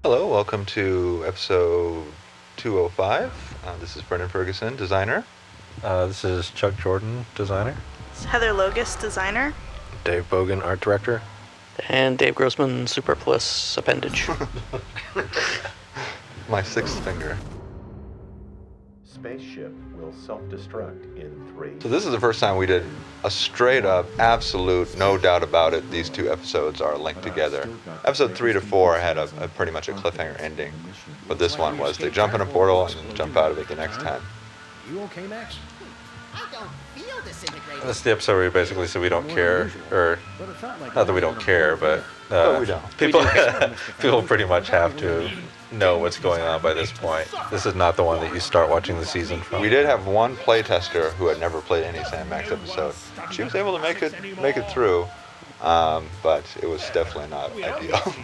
Hello, welcome to episode 205. This is Brendan Ferguson, designer. This is Chuck Jordan, designer. It's Heather Logus, designer. Dave Bogan, art director. And Dave Grossman, superfluous appendage. My sixth finger. Spaceship will self-destruct in 3. So this is the first time we did a straight up, absolute, no doubt about it, these two episodes are linked together. Episode 3 to 4 had a pretty much a cliffhanger ending, but this one was they jump in a portal and then jump out of it the next time. You okay, Max? I don't feel disintegrated. That's the episode where we basically say we don't care, or But it felt like not that we don't care, but we don't. people pretty much have to know what's going on by this point. This is not the one that you start watching the season from. We did have one playtester who had never played any Sam Max episode. She was able to make it through, but it was definitely not ideal.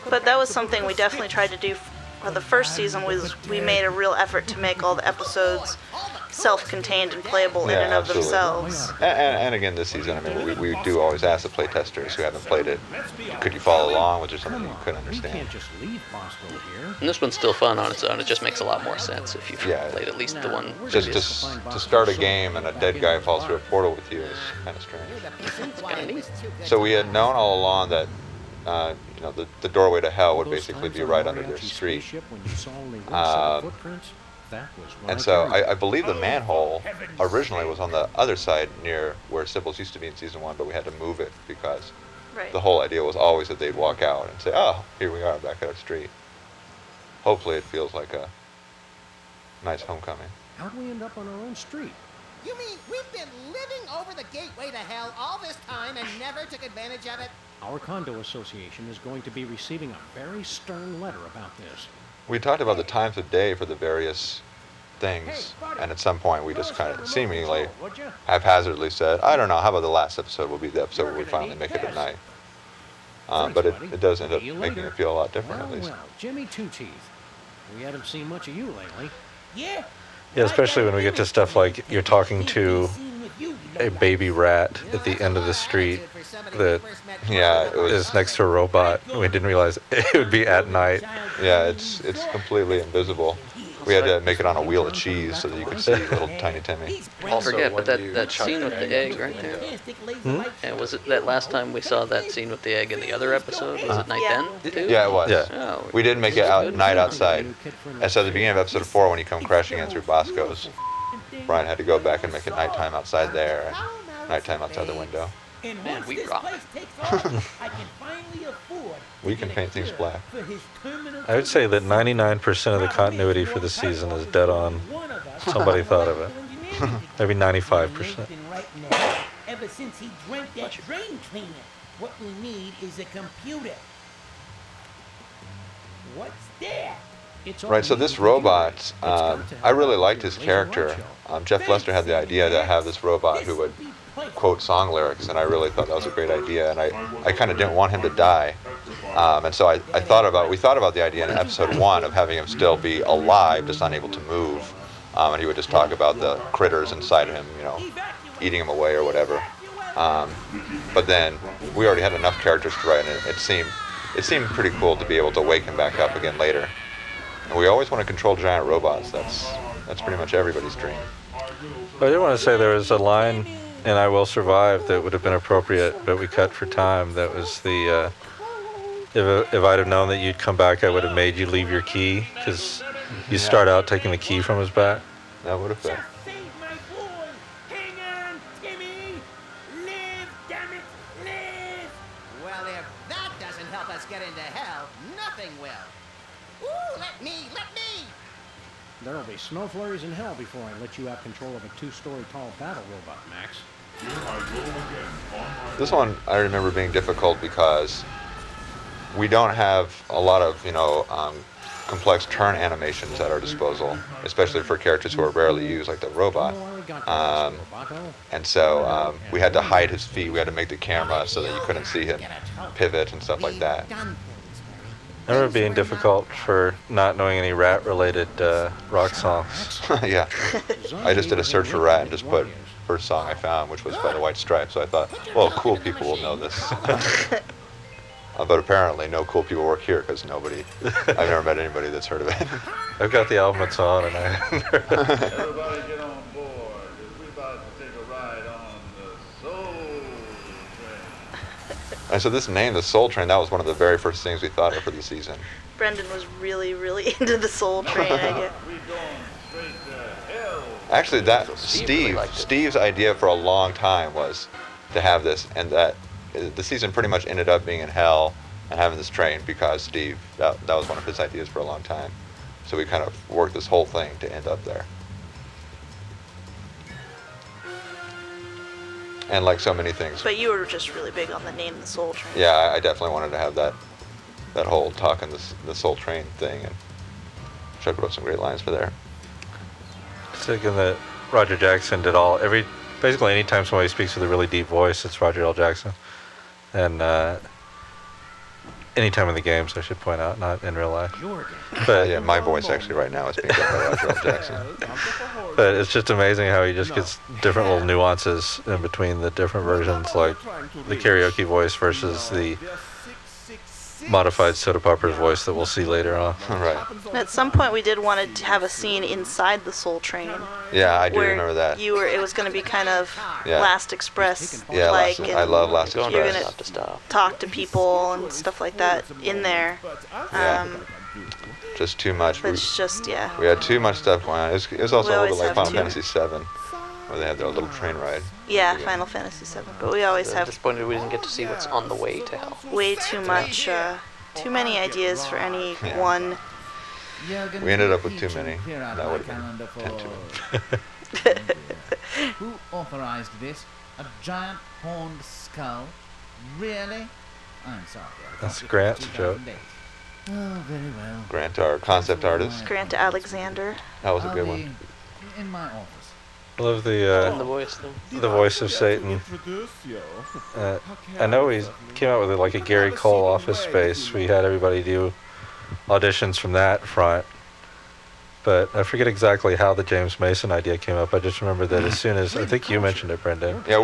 But that was something we definitely tried to do for the first season. Was we made a real effort to make all the episodes self-contained and playable in and of absolutely. themselves. And again, this season, I mean, we do always ask the playtesters who haven't played it, could you follow along? Was there something you couldn't we understand? can't just leave Bosco here. And this one's still fun on its own. It just makes a lot more sense if you've Yeah. played at least the one Just previous. to start a game and a dead guy falls through a portal with you is kind of strange. kinda neat. So we had known all along that the doorway to hell would basically be right under their street. And so I believe the manhole originally was on the other side near where Sybil's used to be in season 1, but we had to move it because Right. the whole idea was always that they'd walk out and say, oh, here we are back at our street. Hopefully it feels like a nice homecoming. How'd we end up on our own street? You mean we've been living over the gateway to hell all this time and never took advantage of it? Our condo association is going to be receiving a very stern letter about this. We talked about the times of day for the various things, and at some point we just kind of seemingly haphazardly said, I don't know, how about the last episode will be the episode where we finally make it at night. But it does end up See you making later. it feel a lot different at Well, least. well, Jimmy Two Teeth. We haven't seen much of you lately. Yeah. Yeah, especially when we get to stuff like you're talking to a baby rat at the end of the street that Yeah, it was. is next to a robot. We didn't realize it would be at night. Yeah, it's completely invisible. We had to make it on a wheel of cheese so that you could see little tiny Timmy. I forget, but that scene with the egg right there. And was it that last time we saw that scene with the egg in the other episode? Was it night Yeah. then, too? Yeah, it was. Yeah. Oh, We did make it out night outside. And so at the beginning of episode 4, when you come crashing in through Bosco's, Brian had to go back and make it nighttime outside there, and nighttime outside the window. Man, we rock. We can paint things black. I would say that 99% of the continuity for the season is dead on. Somebody thought of it. Maybe 95%. Ever since he drank that drain cleaner, what we need is a computer. What's that? It's all Right, so neat this and computer. robot, It's got to I help really out liked with his the Laser character. Art Show. Jeff Lester had the idea to have this robot who would quote song lyrics, and I really thought that was a great idea, and I kind of didn't want him to die. And so we thought about the idea in episode 1 of having him still be alive, just unable to move. And he would just talk about the critters inside of him, eating him away or whatever. But then we already had enough characters to write, and it seemed pretty cool to be able to wake him back up again later. And we always want to control giant robots. That's pretty much everybody's dream. I did want to say there was a line in I Will Survive that would have been appropriate, but we cut for time. That was the, if I'd have known that you'd come back, I would have made you leave your key, because you start out taking the key from his back. That would have fit. Save my boy! Hang on, Timmy! Live, damn it, live! Well, if that doesn't help us get into hell, nothing will. Ooh, let me! There'll be snow flurries in hell before I let you have control of a 2-story tall battle robot, Max. This one I remember being difficult because we don't have a lot of complex turn animations at our disposal, especially for characters who are rarely used, like the robot. Oh, I got that, Roboto. And so we had to hide his feet. We had to make the camera so that you couldn't see him pivot and stuff like that. I remember being difficult for not knowing any rat-related rock songs. Yeah. I just did a search for rat and just put first song I found, which was by the White Stripes. So I thought, well, cool people will know this. But apparently no cool people work here because nobody, I've never met anybody that's heard of it. I've got the album it's on, and I haven't heard it. Everybody get on board, 'cause we're about to take a ride on the Soul Train. And so this name, the Soul Train, that was one of the very first things we thought of for the season. Brendan was really, really into the Soul Train. We're going straight to hell. Actually, that So Steve really liked it. Steve's idea for a long time was to have this, and that the season pretty much ended up being in hell and having this train because Steve, that was one of his ideas for a long time. So we kind of worked this whole thing to end up there. And like so many things, But you were just really big on the name the Soul Train. yeah, I definitely wanted to have that whole talking the Soul Train thing, and Chuck wrote some great lines for there. Thinking that Roger Jackson did basically anytime somebody speaks with a really deep voice, it's Roger L. Jackson. And anytime in the games, I should point out, not in real life. But Yeah, my voice actually right now is being done by Roger L. Jackson. But it's just amazing how he just gets different little nuances in between the different versions, like the karaoke voice versus the modified Soda Popper's voice that we'll see later on. Right. At some point, we did want to have a scene inside the Soul Train. Yeah, I do where remember that. It was going to be kind of Yeah. Last Express. Yeah, like, I love Last Going You're from Express. gonna- stop to stop. talk to people and stuff like that in there. Yeah. Just too much. But it's just, yeah. We had too much stuff going on. It was also We a little always bit like have Final too- Fantasy VII, where they had their little train ride. Yeah, Final Fantasy VII. But we always have Disappointed we didn't get to see what's on the way to hell. way too much, too many ideas for any Yeah. one. We ended up with too many. That would have been 10 too many. Who authorized this? A giant horned skull? Really? I'm sorry. I That's thought it was Grant's joke. 2008. Oh, very well. Grant, our concept artist. Grant Alexander. That was a I'll good be one. in my office. I love And the voice, though. the voice of Satan. I know he came out with like a Gary Cole Office Space. We had everybody do auditions from that front. But I forget exactly how the James Mason idea came up. I just remember that as soon as, I think you mentioned it, Brendan. Yeah,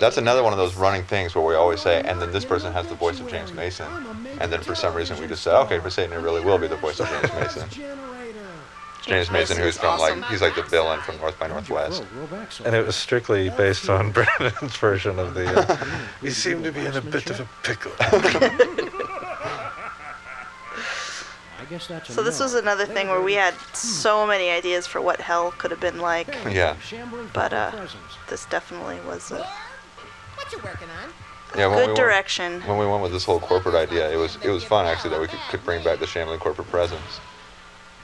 that's another one of those running things where we always say, and then this person has the voice of James Mason. And then for some reason we just say, okay, for Satan it really will be the voice of James Mason. James Mason, who's from awesome. he's like the villain from North by Northwest. And it was strictly based on Brendan's version of the, we seem to be in a bit of a pickle. So this was another thing where we had so many ideas for what hell could have been like. Yeah. But this definitely was a What you working on? Yeah, when we good went- direction. When we went with this whole corporate idea, it was fun actually that we could bring back the Shambling corporate presence.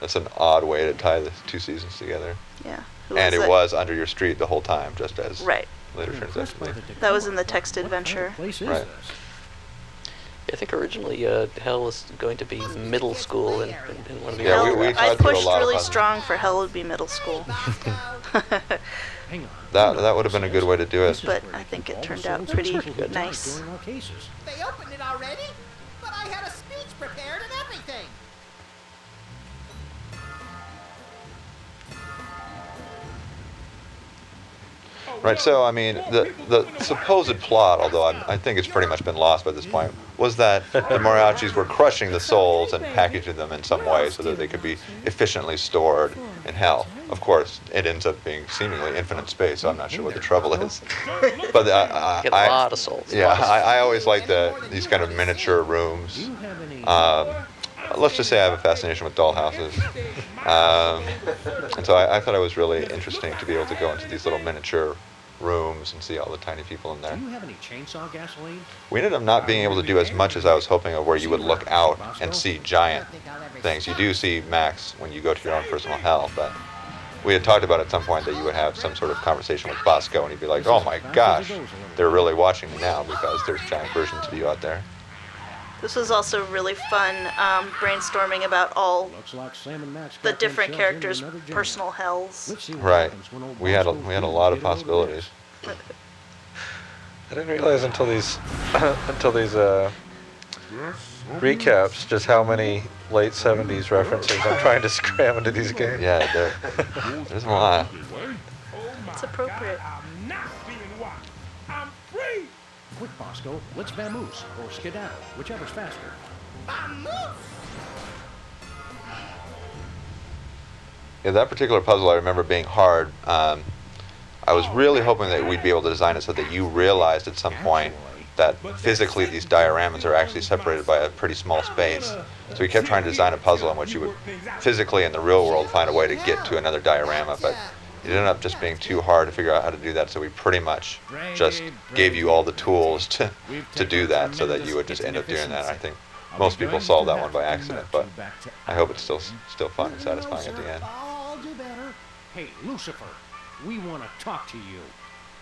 That's an odd way to tie the two seasons together. Yeah. And it was under your street the whole time, just as Right. later turns out to be. That was in the text adventure. Right. I think originally hell was going to be middle school in one of the Yeah, early we drafts. tried I to do a pushed lot of really puzzles. strong for hell would be middle school. That would have been a good way to do it. But I think it turned out pretty nice. They opened it already? But I had a speech prepared and everything. Right, so I mean, the supposed plot, although I think it's pretty much been lost by this point, was that the Moriarchis were crushing the souls and packaging them in some way so that they could be efficiently stored in hell. Of course, it ends up being seemingly infinite space, so I'm not sure what the trouble is. But Get a lot of souls. yeah, I always like these kind of miniature rooms. Let's just say I have a fascination with dollhouses. And so I thought it was really interesting to be able to go into these little miniature rooms and see all the tiny people in there. Do you have any chainsaw gasoline? We ended up not being able to do as much as I was hoping of, where you would look out and see giant things. You do see Max when you go to your own personal hell, but we had talked about at some point that you would have some sort of conversation with Bosco and he'd be like, oh my gosh, they're really watching me now because there's giant versions of you out there. This was also really fun brainstorming about all Looks like Sam and Max the got different themselves into characters' another jam. personal hells. Let's see what Right. happens when old We had a Bosco lot of feels get over possibilities. I didn't realize until these recaps just how many late 70s references I'm trying to cram into these games. Yeah, there's a lot. It's appropriate. I'm not being watched. I'm free. quick, Bosco. Let's vamoose or skedaddle, whichever's faster. Yeah, that particular puzzle I remember being hard. I was really hoping that we'd be able to design it so that you realized at some point that physically these dioramas are actually separated by a pretty small space. So we kept trying to design a puzzle in which you would physically in the real world find a way to get to another diorama, but it ended up just being too hard to figure out how to do that, so we pretty much just gave you all the tools to do that so that you would just end up doing that. I think most people solved that one by accident, but I hope it's still fun and satisfying at the end. I'll do better. Hey, Lucifer, we want to talk to you.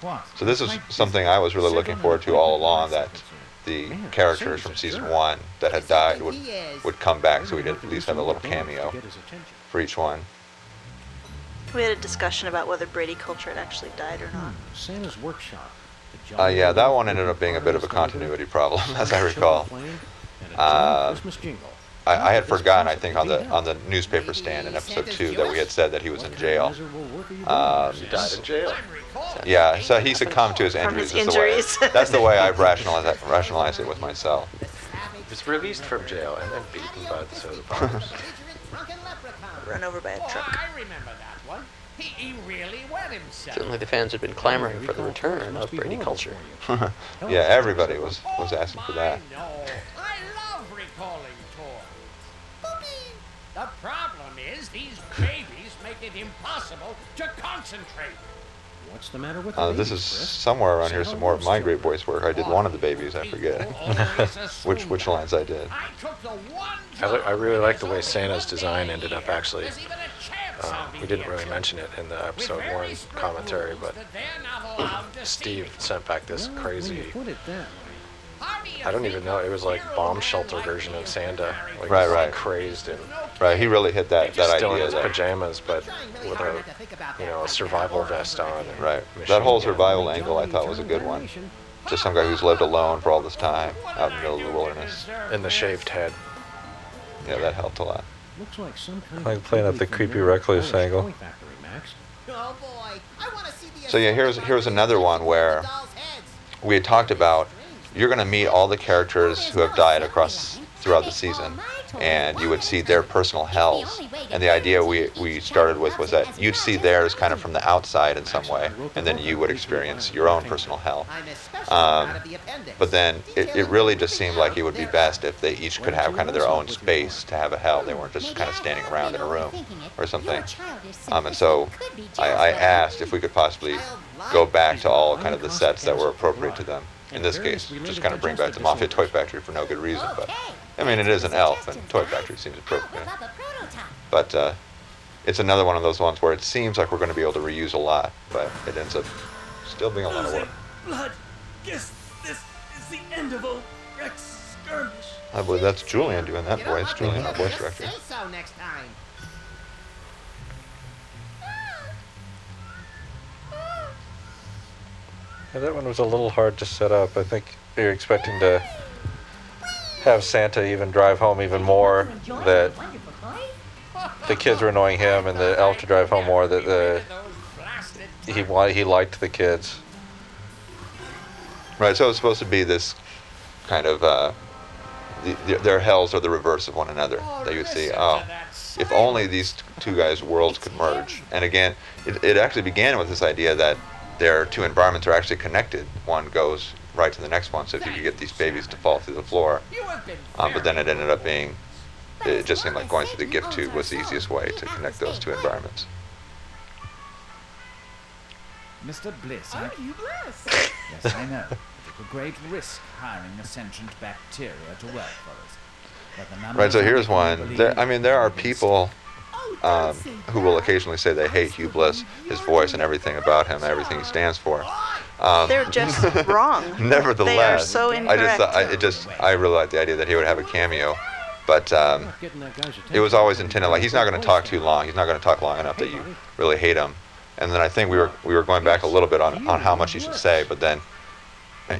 What? So this is something I was really looking forward to all along, that the characters from season 1 that had died would come back, so we'd at least have a little cameo for each one. We had a discussion about whether Brady Culture had actually died or not. Santa's workshop. Yeah, that one ended up being a bit of a continuity problem, as I recall. I had forgotten, I think, on the newspaper stand in episode 2 that we had said that he was in jail. He died in jail. Yeah, so he succumbed to his injuries. That's the way I've rationalized it with myself. He was released from jail and then beaten by the soda poppers. Run over by a truck. I remember that one. He really wet himself. Certainly the fans had been clamoring for the return of Brady Culture. Yeah, everybody was asking for that. I know. I love recalling toys. The problem is these babies make it impossible to concentrate. What's the matter with this is somewhere around here some more of my great voice work. I did one of the babies, I forget which lines I did. I really like the way Santa's design ended up, actually. We didn't really mention it in the episode 1 commentary, but Steve sent back this crazy, I don't even know, it was like bomb shelter version of Santa. Like Right. Crazed and Right, he really hit that still idea. in his pajamas, but with a survival vest on. Right. That whole survival angle I thought was a good one. Just some guy who's lived alone for all this time out in the middle of the wilderness. And the shaved head. Yeah, that helped a lot. Looks like some kind Like playing up the creepy recluse angle. Oh boy, I want to see the So yeah, here's another one where we had talked about you're going to meet all the characters who have died throughout the season, and you would see their personal hells. And the idea we started with was that you'd see theirs kind of from the outside in some way, and then you would experience your own personal hell. But then it really just seemed like it would be best if they each could have kind of their own space to have a hell. They weren't just kind of standing around in a room or something. And so I asked if we could possibly go back to all kind of the sets that were appropriate to them. In this case, just kind of bring back the Mafia Toy Factory for no good reason, but I mean, it is an elf, and Toy Factory seems appropriate. But it's another one of those ones where it seems like we're going to be able to reuse a lot, but it ends up still being a lot of work. Blood. Guess this is the end of old Rex skirmish. I believe that's Julian doing that voice. Julian, our voice director. Say so next time. Yeah, that one was a little hard to set up. I think you're expecting to have Santa even drive home even more, that the kids were annoying him, and the elf to drive home more, that he liked the kids. Right, so it's supposed to be this kind of, their hells are the reverse of one another. That you would see, if only these two guys' worlds could merge. And again, it actually began with this idea that their two environments are actually connected. One goes right to the next one, so if you could get these babies to fall through the floor. But then it ended up being, it just seemed like going through the gift tube was the easiest way to connect those two environments. Mr. Bliss, Are you blessed? Yes, I know. It took a great risk hiring a sentient bacteria to work for us. But the number Right, so of here's people one. believe There are people who will occasionally say they hate Hugh Bliss, his voice and everything about him, everything he stands for. They're just wrong. Nevertheless, They are so incorrect. I really like the idea that he would have a cameo, but it was always intended like he's not going to talk too long. He's not going to talk long enough that you really hate him. And then I think we were going back a little bit on how much he should say, but then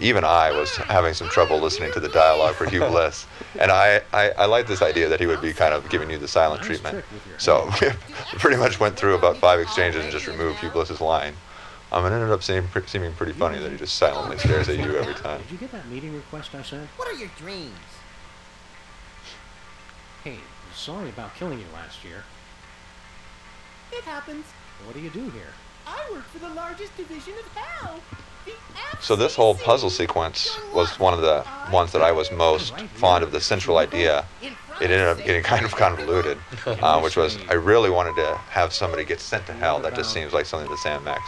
even I was having some trouble listening to the dialogue for Hugh Bliss. And I like this idea that he would be kind of giving you the silent treatment. So we pretty much went through about 5 exchanges and just removed Hugh Bliss's line. It ended up seeming pretty funny that he just silently stares at you every time. Did you get that meeting request I sent? What are your dreams? Hey, sorry about killing you last year. It happens. What do you do here? I work for the largest division of hell. The So this whole FCC. puzzle sequence was one of the ones that I was most fond of, the central idea. It ended up getting kind of convoluted, which was I really wanted to have somebody get sent to hell. That just seems like something that Sam Max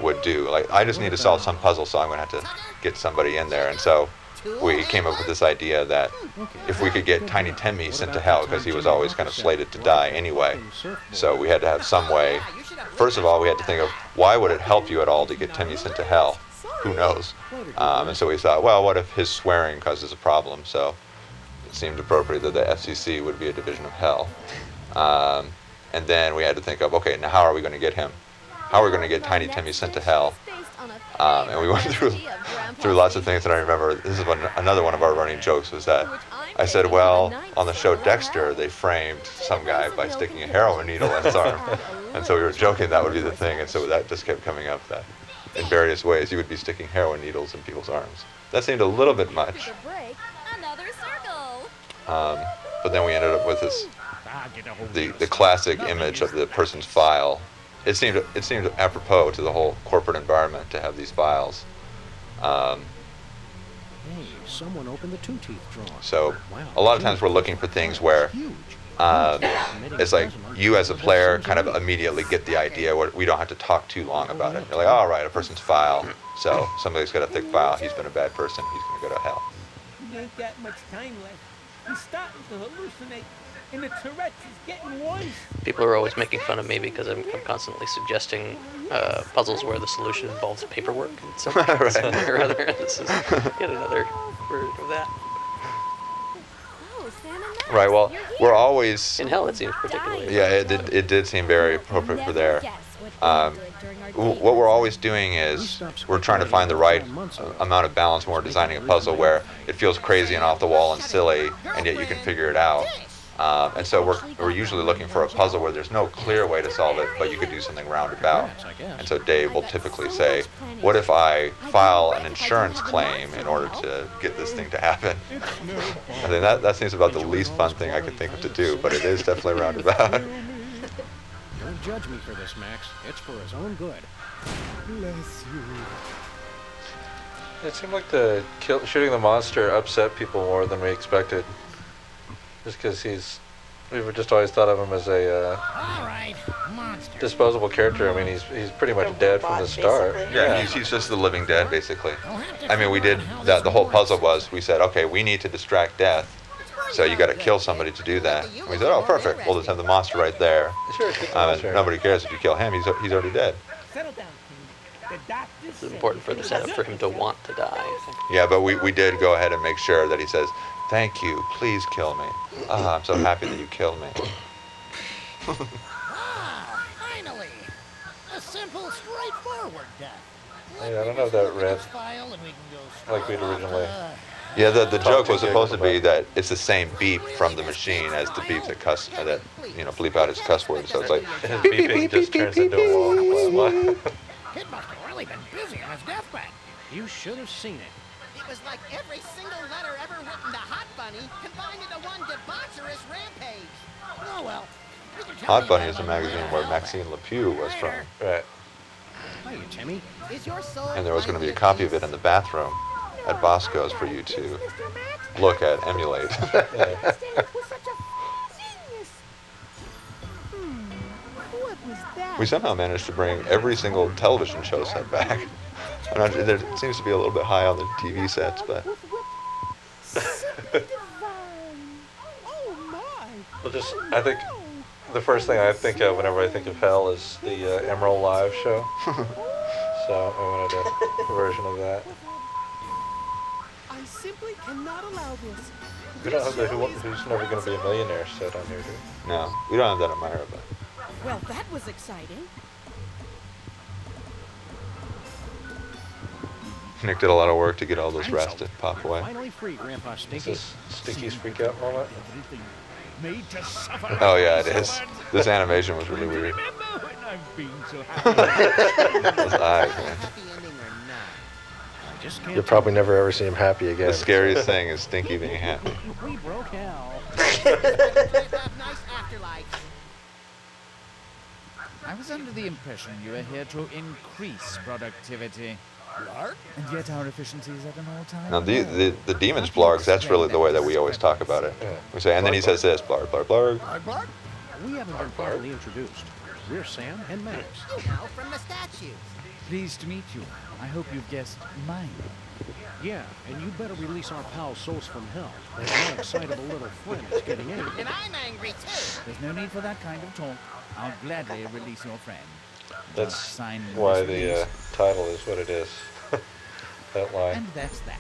would do. Like, I just need to solve some puzzle, so I'm going to have to get somebody in there. And so we came up with this idea that if we could get Tiny Timmy sent to hell, because he was always kind of slated to die anyway, so we had to have some way. First of all, we had to think of, why would it help you at all to get Timmy sent to hell? Who knows? And so we thought, well, what if his swearing causes a problem? So it seemed appropriate that the FCC would be a division of hell. And then we had to think of, okay, now how are we going to get him? How are we going to get Tiny Timmy sent to hell? And we went through lots of things, and I remember this is another one of our running jokes was that I said, well, on the show Dexter, they framed some guy by sticking a heroin needle in his arm. And so we were joking that would be the thing, and so that just kept coming up, that in various ways you would be sticking heroin needles in people's arms. That seemed a little bit much. But then we ended up with this, the classic image of the person's file. It seemed apropos to the whole corporate environment to have these files. Hey, someone opened the two-teeth drawer. So a lot of times we're looking for things where it's like you as a player kind of immediately get the idea where we don't have to talk too long about it. You're like, all right, a person's file. So somebody's got a thick file. He's been a bad person. He's going to go to hell. There ain't that much time left. He's starting to hallucinate, and the Tourette's is getting worse. People are always making fun of me because I'm constantly suggesting puzzles where the solution involves paperwork in some way or other. This is yet another version of that. Right, well, we're always... In hell, it seems particularly... Yeah, it did seem very appropriate for there. What we're always doing is we're trying to find the right amount of balance when we're designing a puzzle where it feels crazy and off the wall and silly, and yet you can figure it out. And so we're usually looking for a puzzle where there's no clear way to solve it, but you could do something roundabout. And so Dave will typically say, what if I file an insurance claim in order to get this thing to happen? I think that seems about the least fun thing I could think of to do, but it is definitely roundabout. Don't judge me for this, Max. It's for his own good. Bless you. It seemed like shooting the monster upset people more than we expected. Just because we've just always thought of him as a disposable character. I mean, he's pretty much dead from the start. Yeah, he's just the living dead, basically. I mean, we did that. The whole puzzle was we said, okay, we need to distract death, so you got to kill somebody to do that. And we said, oh, perfect. We'll just have the monster right there. Nobody cares if you kill him. He's already dead. It's important for the setup for him to want to die, I think. Yeah, but we did go ahead and make sure that he says, thank you, please kill me. I'm so happy that you killed me. Finally! A simple, straightforward death. Yeah, I don't know if that read like we'd originally... Yeah, the joke was supposed to be that it's the same beep from the machine as the beep that bleep out his cuss words. So it's like his beeping just turns into a wall. It must have really been busy on his deathbed. You should have seen it. It was like every single letter ever written to Hot Bunny combined into one debaucherous rampage. Oh well. Hot Bunny is a magazine where Maxine Lepew was from. Right. Hiya, Timmy. And there was going to be a copy of it in the bathroom at Bosco's for you to look at, emulate. We somehow managed to bring every single television show set back. There seems to be a little bit high on the TV sets, but... Well, I think the first thing I think of whenever I think of hell is the Emerald Live show. So I wanted a version of that. I simply cannot allow this. We don't have the Who's Never Gonna Be a Millionaire set on here, do we? No, we don't have that in Myra, but... Well, that was exciting. Nick did a lot of work to get all those rats to pop away. Finally free, Grandpa Stinky. Is this Stinky's freak out moment? made to suffer. Oh yeah, it is. This animation was really weird. Remember when I've been so happy? Those eyes, man. I just can't You'll probably never ever see him happy again. The scariest thing is Stinky being happy. We broke hell. Nice afterlife. I was under the impression you were here to increase productivity. And yet our efficiency is at an all-time Now low. the demons blargs, that's really the way that we always talk about it. We say, and then he says this, blarg, blarg, blarg. We haven't been properly introduced. We're Sam and Max. You know, from the statues. Pleased to meet you. I hope you've guessed mine. Yeah, and you better release our pal Sos from hell. That excitable little friend is getting angry. And I'm angry too. There's no need for that kind of talk. I'll gladly release your friend. That's Sign why this the release. title is what it is. That line. And that's that.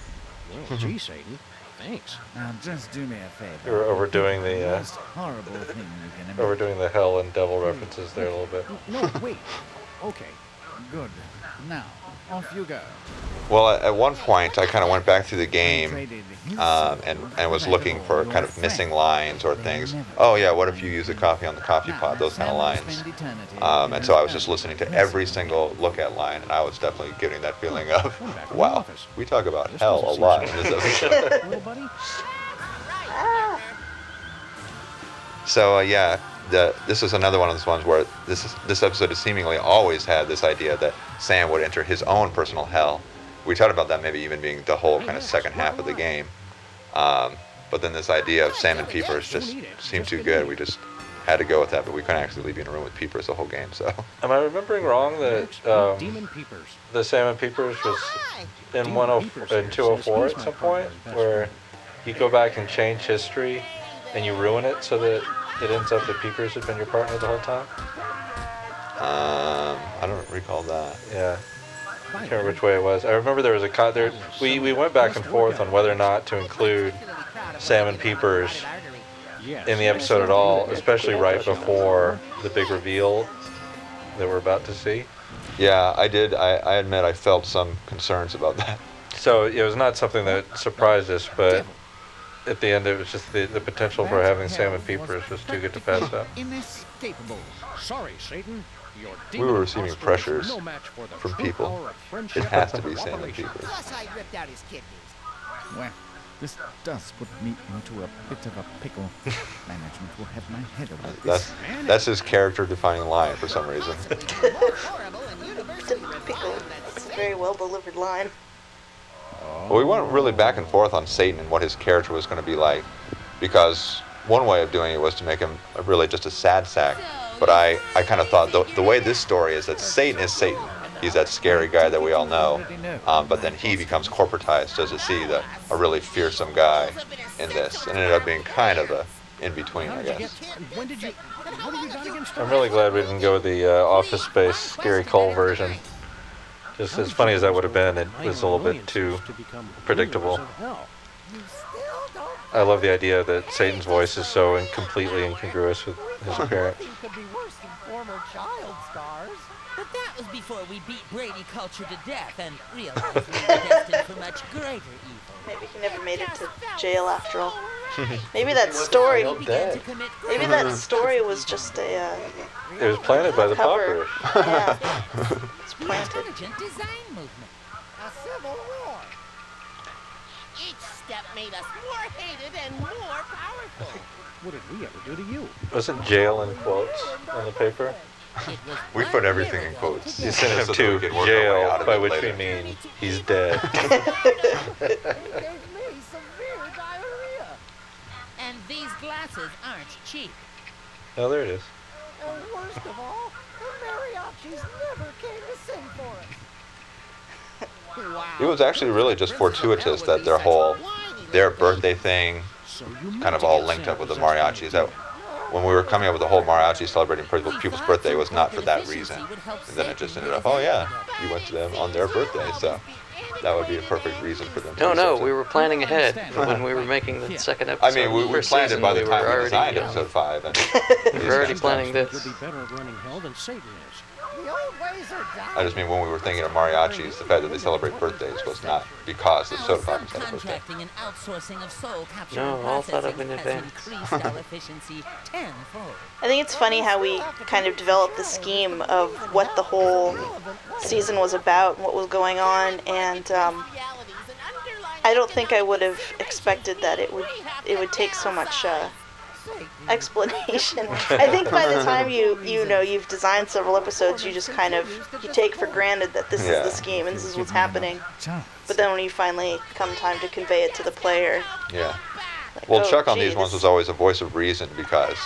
Well, gee, Satan. Thanks. Now just do me a favor. You're overdoing the Most horrible thing you can imagine. overdoing the hell and devil references there a little bit. No, wait. Okay. Good. Now, off you go. Well, at one point, I kind of went back through the game and was looking for kind of missing lines or things. Oh yeah, what if you use the coffee on the coffee pot? Those kind of lines. And so I was just listening to every single look at line, and I was definitely getting that feeling of, wow, we talk about hell a lot in this episode. Little buddy? So yeah, this is another one of those ones where this episode has seemingly always had this idea that Sam would enter his own personal hell. We talked about that maybe even being the whole kind of second half of the game. But then this idea of Sam and Peepers just seemed too good. We just had to go with that, but we couldn't actually leave you in a room with Peepers the whole game. So. Am I remembering wrong that Demon Peepers. the Sam and Peepers was in 204 at some point, where you go back and change history and you ruin it so that it ends up that Peepers had been your partner the whole time? I don't recall that. Yeah. I can't remember which way it was. I remember there was a we went back and forth on whether or not to include Sam and Peepers in the episode at all, especially right before the big reveal that we're about to see. Yeah, I did. I admit I felt some concerns about that. So it was not something that surprised us, but at the end it was just the potential for having Sam and Peepers was too good to pass up. Inescapable. Sorry, Satan. Your We were receiving pressures no match for the from true people. power of friendship It has and to be Sam and cooperation. Peepers. Plus, I ripped out his kidneys. Well, this does put me into a bit of a pickle. Management will have my head about this. That's his character-defining line for some reason. Pickle. That's a very well-delivered line. Well, we went really back and forth on Satan and what his character was going to be like, because one way of doing it was to make him really just a sad sack. But I kind of thought the way this story is that Satan is Satan. He's that scary guy that we all know. But then he becomes corporatized as a really fearsome guy in this. And it ended up being kind of a in-between, I guess. When did you... What have you got against I'm really glad we didn't go with the Office Space Gary Cole version. Just as funny as that would have been, it was a little bit too predictable. I love the idea that Satan's voice is so completely incongruous with his appearance. Nothing could be worse than former child stars. But that was before we beat Brady culture to death and realized we were destined for much greater evil. Maybe he never made it to jail after all. Maybe that story. Maybe that story was just a. It was planted by the cover. poppers. Yeah, it's planted. Intelligent design movement. A civil war. Each step made us more hated and more powerful. What did we ever do to you? Wasn't jail in quotes on the paper? We put everything in quotes. You sent him So that to we could work our way out jail, of by it which later. we mean he's dead. He gave me severe diarrhea. And these glasses aren't cheap. Oh, there it is. And worst of all, the mariachis never came to sing for us. Wow. It was actually really just fortuitous that their birthday thing kind of all linked up with the mariachis. That when we were coming up with the whole mariachi celebrating people's birthday was not for that reason. And then it just ended up, oh yeah, you went to them on their birthday, so that would be a perfect reason for them to do No, something. we were planning ahead when we were making the second episode. I mean, we First planned it season, by the we time were we already, designed episode 5. And we were already planning You'll this. be better at running hell than Satan is. The old ways are dying. I just mean when we were thinking of mariachis, the fact that they celebrate birthdays was not because the soda pop had a birthday. Subcontracting and outsourcing of soul capture No, and all thought of processing in has advance. increased our efficiency tenfold. I think it's funny how we kind of developed the scheme of what the whole season was about and what was going on, and I don't think I would have expected that it would take so much explanation. I think by the time you've designed several episodes, you just kind of you take for granted that this is the scheme and this is what's happening. But then when you finally come time to convey it to the player, Yeah. like, Well, oh, Chuck on gee, these ones this- was always a voice of reason because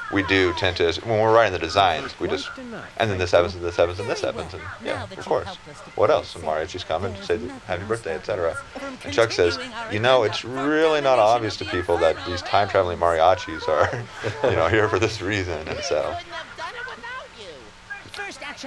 we do tend to, when we're writing the designs, we just, and then this happens, and this happens, and this happens, and yeah, of course. What else? And Mariachi's coming to say happy birthday, etc. And Chuck says, it's really not obvious to people that these time-traveling mariachis are, here for this reason, and so.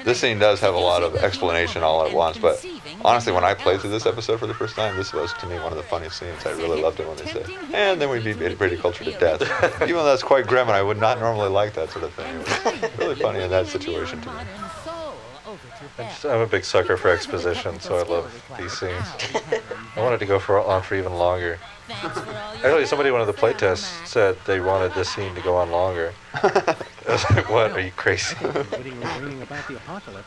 This scene does have a lot of explanation all at once, but honestly, when I played through this episode for the first time, this was, to me, one of the funniest scenes. I really loved it when they said, and then we beat Brady culture to death. Even though that's quite grim, and I would not normally like that sort of thing. It was really funny in that situation, to me. I'm a big sucker for exposition, so I love these scenes. I wanted to go on for even longer. Actually, somebody one of the playtests said they wanted this scene to go on longer. I was like, what? Are you crazy?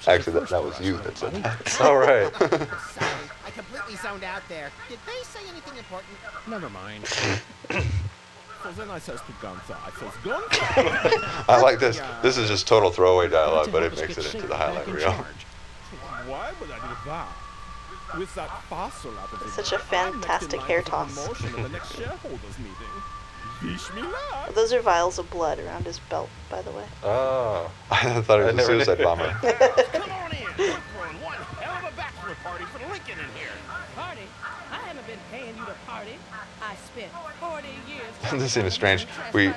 Actually, that was you that said that. All right. I completely zoned out there. Did they say anything important? Never mind. So then I says to Gunther, I says, I like this. This is just total throwaway dialogue, but it makes it into the highlight reel. Why would I do that? With that fossil out of the Such a fantastic hair toss. promotion at the next shareholders meeting. Wish me luck. Those are vials of blood around his belt, by the way. Oh. I thought it was a suicide bomber. Come on in. We're throwing one hell of a bachelor party for Lincoln in here. Party? I haven't been paying you to party. I spent 40 years. This scene is strange. We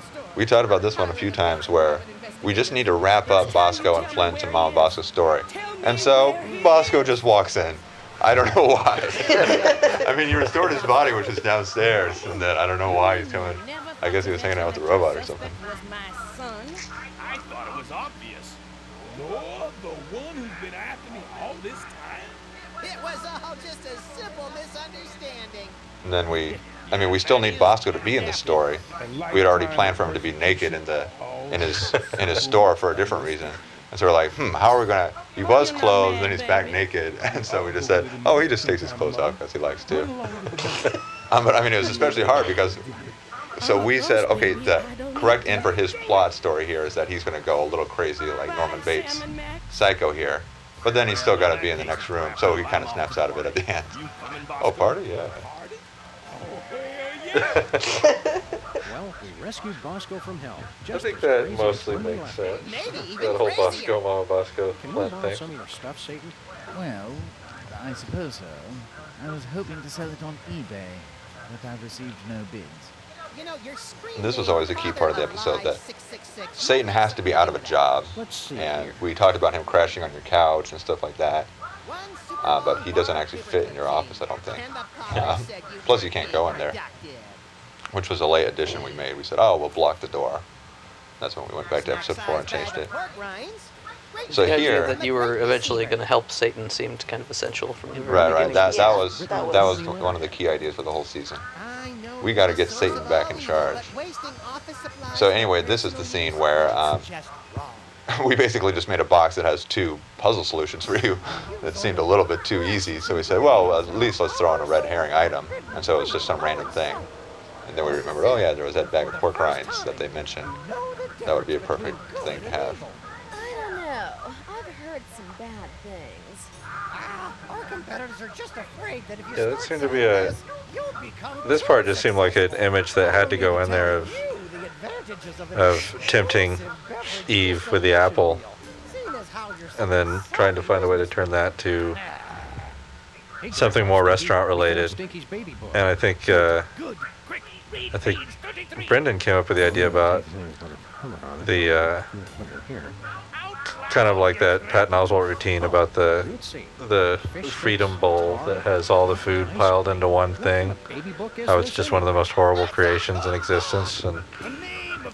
talked about this one a few times where we just need to wrap up Bosco and Flint and Mama Bosco's story. And so Bosco just walks in. I don't know why. I mean, you restored his body, which is downstairs, and then I don't know why he's coming. I guess he was hanging out with the robot or something. I thought it was obvious. You're the one who's been after me all this time? It was all just a simple misunderstanding. And then we still need Bosco to be in the story. We had already planned for him to be naked in his store for a different reason. And so we're like, how are we gonna? He was clothed, then he's back naked, and so we just said, oh, he just takes his clothes off because he likes to. But I mean, it was especially hard because. So we said, okay, the correct end for his plot story here is that he's going to go a little crazy like Norman Bates, psycho here. But then he's still got to be in the next room, so he kind of snaps out of it at the end. Oh, party? Yeah. Well, we rescued Bosco from hell. I think that mostly makes sense. That whole Bosco, Mama Bosco Can we Flint borrow thing. some of your stuff, Satan? Well, I suppose so. I was hoping to sell it on eBay, but I've received no bids. You know, your screen And this was always a key part of the episode that 666. Satan has to be out of a job. Let's see. And we talked about him crashing on your couch and stuff like that. But he doesn't actually fit in your office, I don't think. Plus, you can't go in there, which was a late addition we made. We said, oh, we'll block the door. That's when we went back to episode 4 and changed it. So The idea here, that you were eventually going to help Satan seemed kind of essential from the very right. beginning. That was one of the key ideas for the whole season. We got to get Satan back in charge. So anyway, this is the scene where we basically just made a box that has 2 puzzle solutions for you. That seemed a little bit too easy, so we said, well, at least let's throw in a red herring item. And so it was just some random thing. And then we remembered, oh yeah, there was that bag of pork rinds that they mentioned. That would be a perfect thing to have. I don't know. I've heard some bad things. Our competitors are just afraid that if you Yeah, that start seemed to be selling a. this, you'll become This part just seemed like an image that had to go in there of tempting Eve with the apple, and then trying to find a way to turn that to something more restaurant related. And I think Brendan came up with the idea about the kind of like that Patton Oswalt routine about the freedom bowl that has all the food piled into one thing. How it's just one of the most horrible creations in existence, and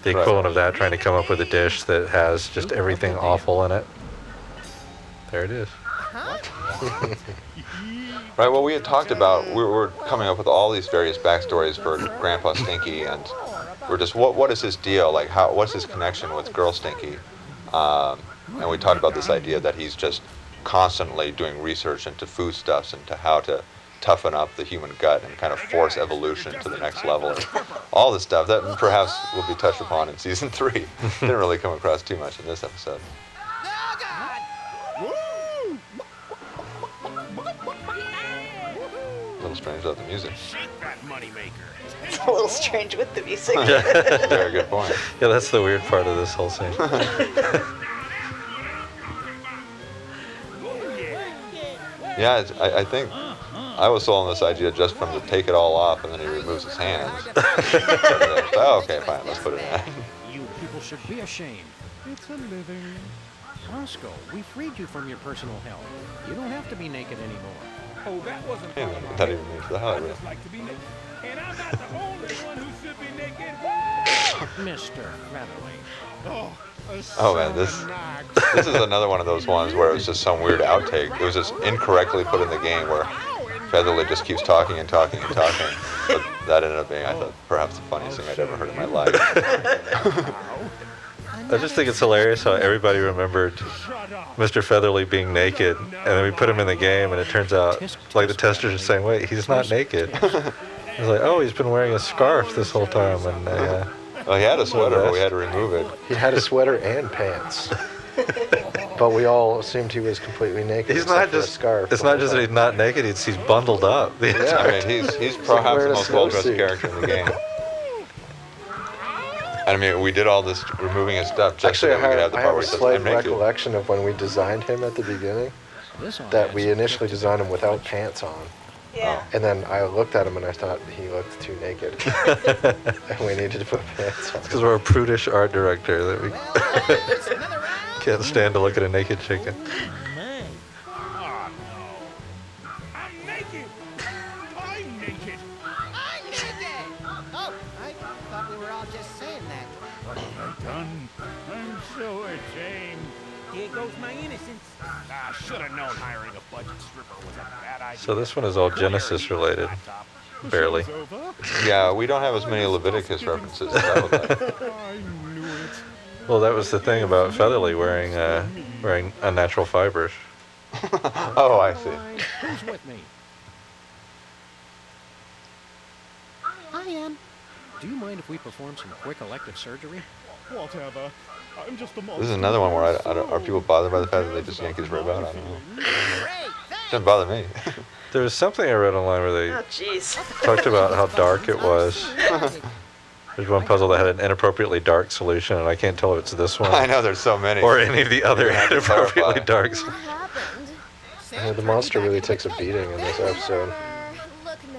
the equivalent of that, trying to come up with a dish that has just everything awful in it. There it is. Right, well, we had talked about, we were coming up with all these various backstories for Grandpa Stinky, and we're just, what is his deal? Like, what's his connection with Girl Stinky? And we talked about this idea that he's just constantly doing research into foodstuffs and to how to toughen up the human gut and kind of force evolution to the next level. And all this stuff that perhaps will be touched upon in season 3. Didn't really come across too much in this episode. A little strange without the music. It's a little strange with the music. Very good point. Yeah, that's the weird part of this whole scene. Yeah, I think I was sold on this idea just from the take it all off and then he removes his hands. Oh, okay, fine, let's put it in. You people should be ashamed. It's a living. Roscoe, we freed you from your personal hell. You don't have to be naked anymore. Oh, that wasn't Yeah, not even means the hell, I really. just like to be naked. And I'm not the only one who should be naked. Mr. Featherly. Oh man, this is another one of those ones where it was just some weird outtake. It was just incorrectly put in the game where Featherly just keeps talking and talking and talking. But that ended up being, I thought, perhaps the funniest thing I'd ever heard in my life. I just think it's hilarious how everybody remembered Mr. Featherly being naked, and then we put him in the game, and it turns out, like, the testers are saying, wait, he's not naked. It's like, oh, he's been wearing a scarf this whole time, and well, he had a sweater, but we had to remove it. He had a sweater and pants. But we all assumed he was completely naked. he's not except for a just, scarf. it's not just that he's not naked, he's bundled up. The entire I mean, he's like perhaps the wearing a most well-dressed snowsuit. character in the game. And I mean, we did all this removing his stuff just Actually, so that we could have the I part have where a he says, slight I'm naked. recollection of when we designed him at the beginning, that we initially designed him without pants on. Yeah. And then I looked at him and I thought he looked too naked. And we needed to put pants on. Because we're a prudish art director that we can't stand to look at a naked chicken. Oh, no. I'm naked. I'm naked. I'm naked! Oh, I thought we were all just saying that. What have I done? I'm so ashamed. Here goes my innocence. I should have known hiring a budget stripper was a bad idea. So this one is all Genesis related. Barely. Yeah, we don't have as many Leviticus references as I would like. Well, that was the thing about Featherly wearing unnatural fibers. Oh, I see. Who's with me? I am. Do you mind if we perform some quick elective surgery? Whatever. I'm just a This is another one where I don't, are people bothered by the fact that they just yank his rib out? I don't know. Doesn't bother me. There was something I read online where they Oh, jeez. talked about how dark it was. There's one puzzle that had an inappropriately dark solution, and I can't tell if it's this one. I know there's so many. Or any of the other You have to inappropriately clarify. dark. The monster really takes a beating in this episode.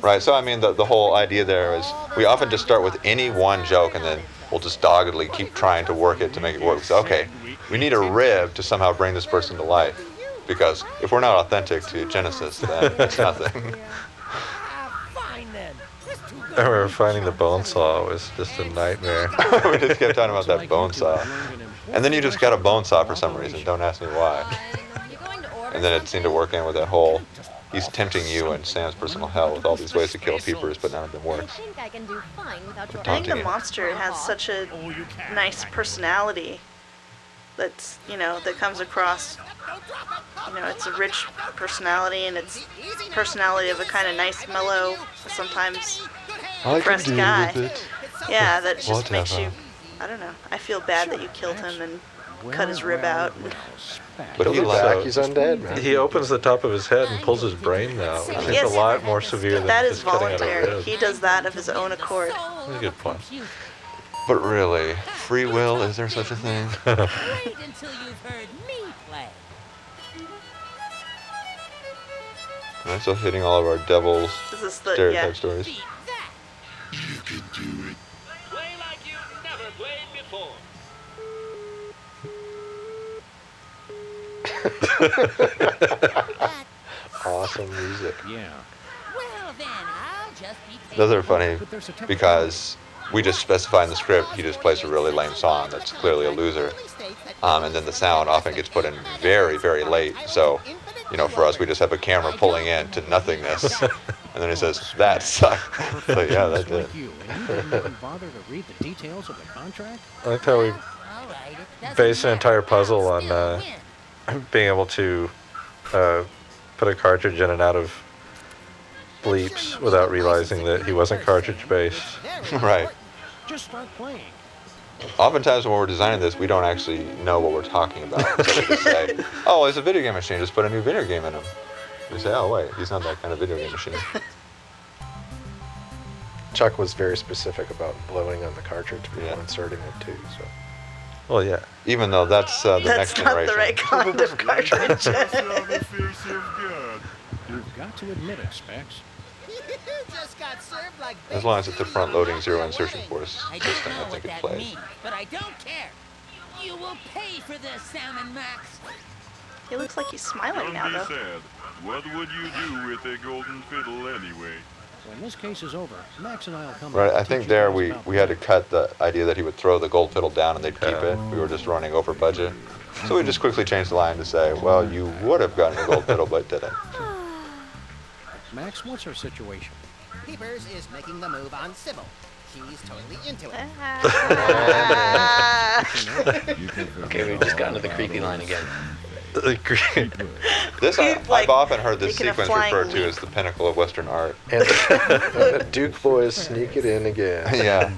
Right, so I mean, the whole idea there is we often just start with any one joke and then we'll just doggedly keep trying to work it to make it work. So, okay, we need a rib to somehow bring this person to life. Because if we're not authentic to Genesis, then it's nothing. Fine then. I remember finding the bone saw was just a nightmare. We just kept talking about that bone saw. And then you just got a bone saw for some reason, don't ask me why. And then it seemed to work in with that whole, he's tempting you in Sam's personal hell with all these ways to kill peepers, but none of them works. I can do fine without your I think the Taunting you. monster has such a nice personality that's, that comes across. It's a rich personality, and it's personality of a kind of nice, mellow, sometimes depressed guy. Yeah, that just makes you, I don't know. I feel bad that you killed him and cut his rib out. But he back, he's undead, man. He opens the top of his head and pulls his brain out, which is Yes. a lot more severe than That is just cutting out a voluntary. rib. He does that of his own accord. That's a good point. But really, free will, is there such a thing? Wait until you've heard me play. Right, so hitting all of our devil's This is the stereotype stories. You can do it. Play like you've never played before. Awesome music. Yeah. Well then, I'll just be Those are funny because we just specify in the script he just plays a really lame song that's clearly a loser. and then the sound often gets put in very, very late. So, for us, we just have a camera pulling in to nothingness, and then it says, that sucked. So yeah, that did. You didn't even bother to read the details of the contract? I like how we based an entire puzzle on being able to put a cartridge in and out of bleeps without realizing that he wasn't cartridge based. Right. Just start playing. Oftentimes when we're designing this, we don't actually know what we're talking about. So we just say, oh, it's a video game machine, just put a new video game in him. We say, oh wait, he's not that kind of video game machine. Chuck was very specific about blowing on the cartridge before inserting it too. So. Well, yeah. Even though that's the next generation. That's not the right kind of cartridge. You've got to admit it, Specs. Just got served like As long as it's a front loading zero insertion port system, I I don't know think what it that plays. means, but I don't care. You will pay for this, Salmon Max. He looks like he's smiling now, though. Said, what would you do with a golden fiddle anyway? When this case is over, Max and I'll come Right, back I and think teach there you we about had to cut the idea that he would throw the gold fiddle down and they'd keep it. We were just running over budget. So we just quickly changed the line to say, well, you would have gotten a gold fiddle, but didn't. Max, what's her situation? Peepers is making the move on Sybil. She's totally into it. Okay, we've just gotten to the creepy line again. This I've often heard this making a sequence flying referred to leap. as the pinnacle of Western art. And the Duke boys sneak it in again. Yeah.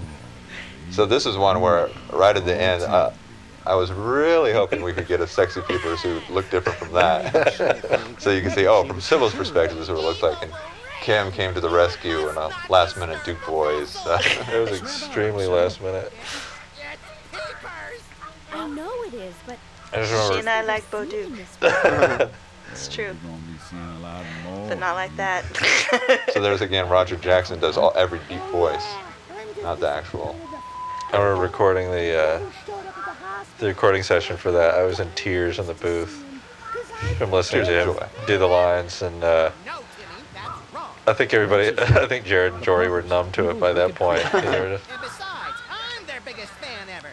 So this is one where right at the end, I was really hoping we could get a sexy Peepers who looked different from that. So you can see, oh, from Sybil's perspective, this is what it looks like. And Kim came to the rescue in a last-minute Duke boys. It was extremely last minute. I know it is, but I just She remember. and I like Boduk. It's true. But not like that. So there's again, Roger Jackson does every deep voice, not the actual. I remember recording the recording session for that. I was in tears in the booth from listening Tears to of him joy. do the lines, and I think I think Jared and Jory were numb to it by that point. They were just- And besides, I'm their biggest fan ever.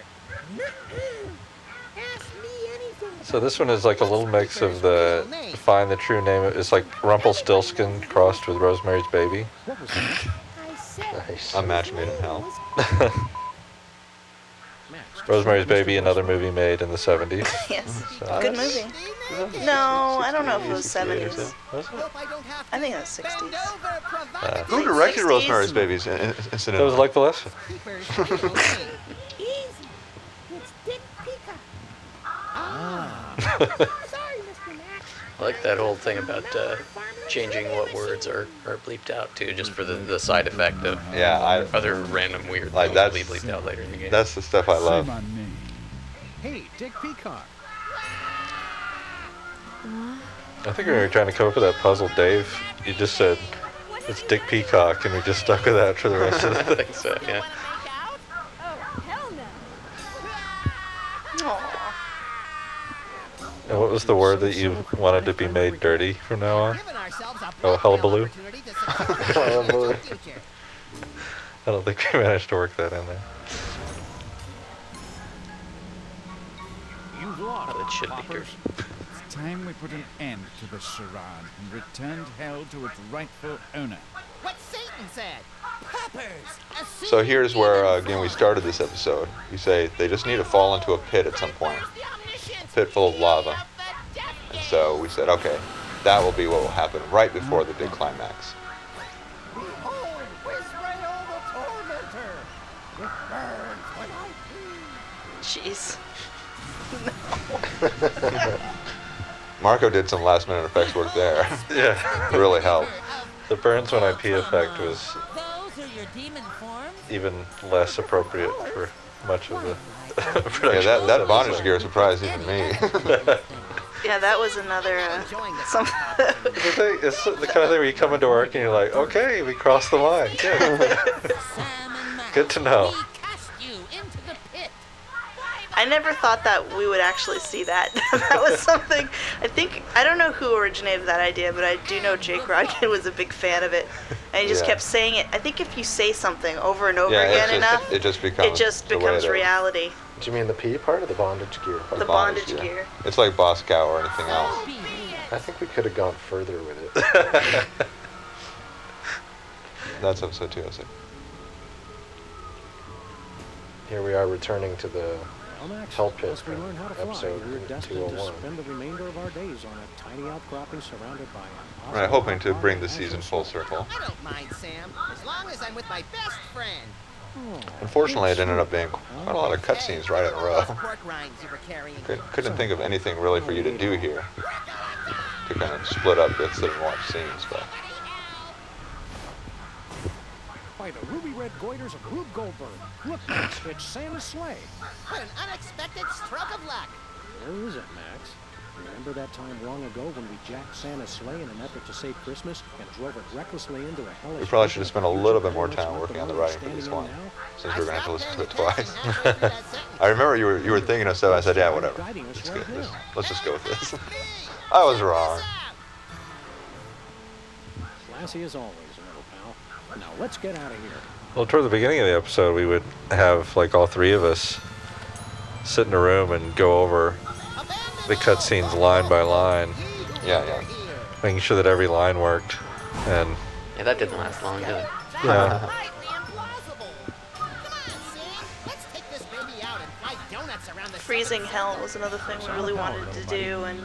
So this one is like a little mix of the find the true name. It's like Rumpelstiltskin crossed with Rosemary's Baby. A match made in hell. Rosemary's Baby, another movie made in the 70s. Yes. So- Good movie. No, I don't know if it was 70s. Was it? I think it was 60s. Who directed 60s? Rosemary's Baby's incident? That was like Valeska. Easy. It's Dick Peacock. Ah. Sorry, Mr. Max. I like that whole thing about changing what words are bleeped out too, just for the side effect of other random weird like things that's will be bleeped out later in the game. That's the stuff I love. Hey, Dick Peacock. I think when we were trying to come up with that puzzle, Dave, you just said it's Dick Peacock, and we just stuck with that for the rest of the I think so, yeah. And what was the word that you wanted to be made dirty from now on? Oh, hullabaloo. Hullabaloo. I don't think we managed to work that in there. You've lost. Well, it should be Poppers. dirty. It's time we put an end to the charade and returned hell to its rightful owner. What Satan said. Peppers. So here's where again we started this episode. You say they just need to fall into a pit at some point, pit full of lava. And so we said, okay, that will be what will happen right before the big climax. Behold, Wisrael the tormentor. It burns when I Jeez. Marco did some last minute effects work there. Yeah. It really helped. The burns when IP effect was Those are your demon forms? even less appropriate for much of the production. Yeah, that of bondage this gear surprised even me. Yeah, that was another. Some. The thing, it's the kind of thing where you come into work and you're like, okay, we crossed the line. Good. Good to know. I I never thought that we would actually see that. That was something, I don't know who originated that idea, but I do know Jake Rodkin was a big fan of it. And he just kept saying it. I think if you say something over and over again enough, it just becomes reality. Do you mean the P part or the bondage gear part? The bondage gear. It's like Boscow or anything else. I think we could have gone further with it. That's episode 206. Here we are returning to the hell pit Once we learn how to fly, episode we're destined to 201. spend the remainder of our days on a tiny outcropping surrounded by an Right, hoping to bring the season full circle. I don't mind, Sam, as long as I'm with my best friend. Unfortunately, it ended up being quite a lot of cutscenes right in a row. Pork rinds you were carrying. Couldn't think of anything really for you to do here. To kind of split up bits and watch scenes, but. by the ruby red goiters of Rube Goldberg. Look, Max, it's Santa's sleigh. What an unexpected stroke of luck. Where is it, Max? Remember that time long ago when we jacked Santa's sleigh in an effort to save Christmas and drove it recklessly into a hellish... We probably should have spent a little bit more time working on the writing for this one, since we're going to have to listen to it twice. I remember you were thinking of stuff, I said, yeah, whatever. Let's just go with this. I was wrong. Classy as always, little pal. Now let's get out of here. Well, toward the beginning of the episode, we would have like all three of us sit in a room and go over the cutscenes line by line. Yeah. Making sure that every line worked. And yeah, that didn't last long, did it? Yeah. Freezing Hell was another thing we really wanted to do, and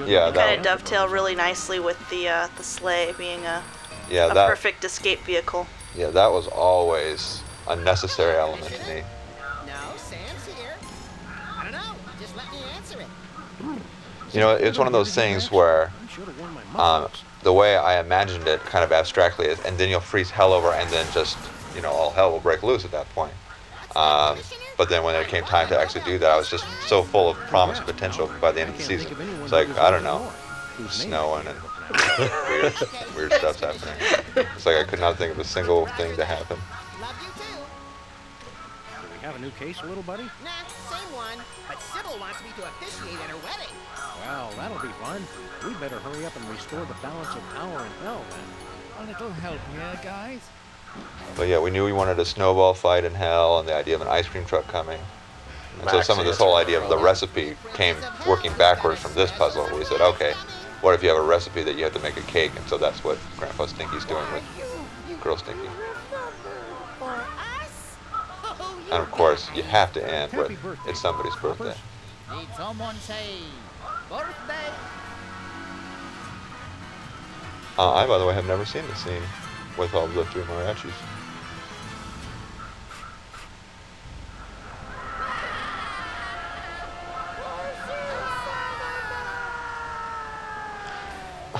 yeah, kind of dovetail really nicely with the sleigh being a perfect escape vehicle. Yeah, that was always a necessary element to me. No, Sam's here. I don't know. Just let me answer it. You know, it's one of those things where the way I imagined it kind of abstractly is, and then you'll freeze hell over and then just, you know, all hell will break loose at that point. But then when it came time to actually do that, I was just so full of promise and potential by the end of the season. It's like, I don't know, snowing and weird stuff's happening. It's like I could not think of a single thing to happen. Do we have a new case, little buddy? Nah, same one. But Sybil wants me to officiate at her wedding. Well, that'll be fun. We better hurry up and restore the balance of power in hell, then. A little help here, guys. But yeah, we knew we wanted a snowball fight in hell and the idea of an ice cream truck coming. And so some of this whole idea of the recipe came working backwards from this puzzle. We said, okay, what if you have a recipe that you have to make a cake? And so that's what Grandpa Stinky's doing with Girl Stinky. And of course, you have to end with it's somebody's birthday. Did someone say birthday? I, by the way, have never seen the scene with all the three mariachis.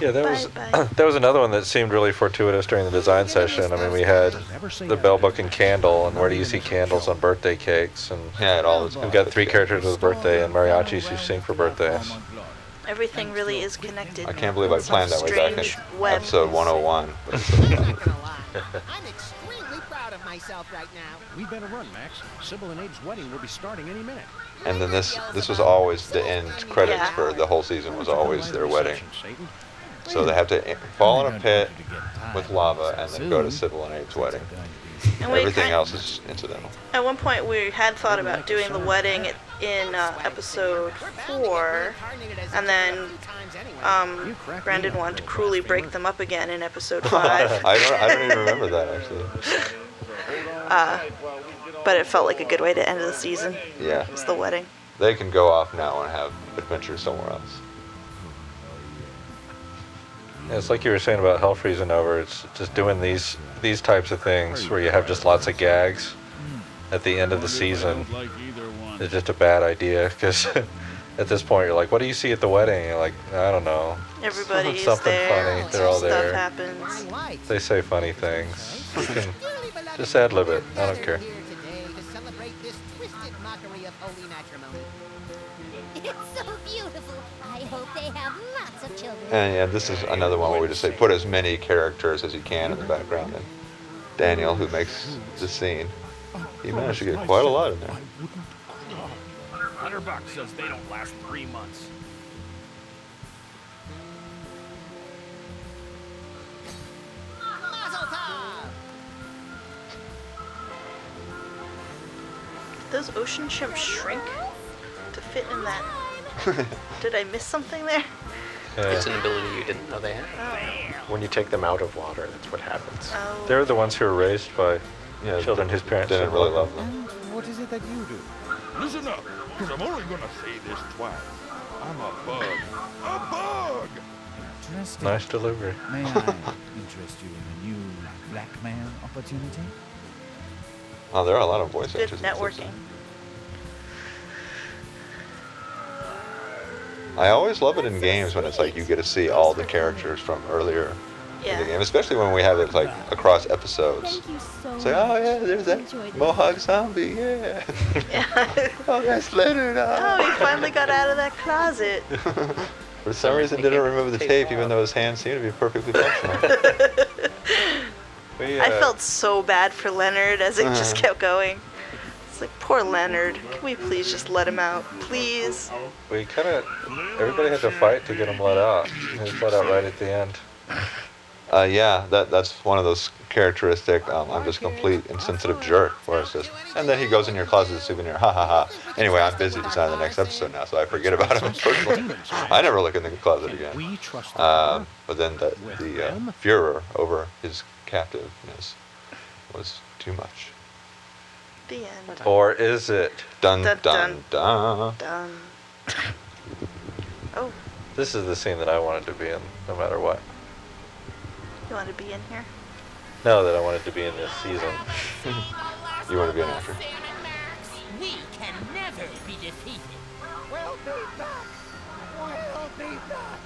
yeah, that was another one that seemed really fortuitous during the design session. I mean, we had the bell buck and candle, and where do you see candles on birthday cakes? And yeah, it all is. We've got three characters with birthday and mariachis who sing for birthdays. Everything really is connected. I can't believe I planned that way back in episode 101. I'm extremely proud of myself right now. We better run, Max. Sybil and Abe's wedding will be starting any minute. And then this was always the end credits for the whole season was always their wedding. So they have to fall in a pit with lava and then go to Sybil and Abe's wedding. And everything else is incidental. At one point, we had thought about doing the wedding in episode 4, and then Brandon wanted to cruelly break them up again in episode 5. I don't even remember that, actually. But it felt like a good way to end the season. Yeah. It's the wedding. They can go off now and have adventures somewhere else. Yeah, it's like you were saying about hell freezing over. It's just doing these types of things where you have just lots of gags at the end of the season. It's just a bad idea because at this point you're like, what do you see at the wedding? You're like, I don't know. Everybody's something there. funny. They're all there. Stuff happens. They say funny things. You can just ad-lib it. I don't care. It's so beautiful. I hope they have lots of children. And yeah, this is another one where we just say put as many characters as you can in the background. And Daniel, who makes the scene, he managed to get quite a lot in there. Butterbuck says they don't last 3 months. Those ocean chimps shrink to fit in that. Did I miss something there? It's an ability you didn't know they had. When you take them out of water, that's what happens. Oh. They're the ones who were raised by children whose parents didn't really love them. And what is it that you do? Listen up, because I'm only gonna say this twice. I'm a bug. A bug! Interesting. Nice delivery. May I interest you in a new blackmail opportunity? Oh, there are a lot of voice Good actors. in this networking. episode. I always love it in games when it's like you get to see all the characters from earlier in the game, especially when we have it like across episodes. It's like, oh yeah, there's that Mohawk zombie, yeah. Oh, that's Leonard. Oh, he finally got out of that closet. For some reason, didn't remove the tape, even though his hands seem to be perfectly functional. I felt so bad for Leonard as it just kept going. It's like, poor Leonard. Can we please just let him out? Please? We kind of, everybody had to fight to get him let out. He was let out right at the end. Yeah, that's one of those characteristic, I'm just a complete insensitive jerk, where it's just, and then he goes in your closet as a souvenir, ha ha ha. Anyway, I'm busy designing the next episode now, so I forget about him personally. I never look in the closet again. But then the furor over his captiveness was too much. The end. Or is it? Dun Dun, dun dun. Done. Oh, This is the scene that I wanted to be in, no matter what. you want to be in here? No, that I wanted to be in this season. You want to be an actor? We can never be defeated. We'll be back. We'll be back.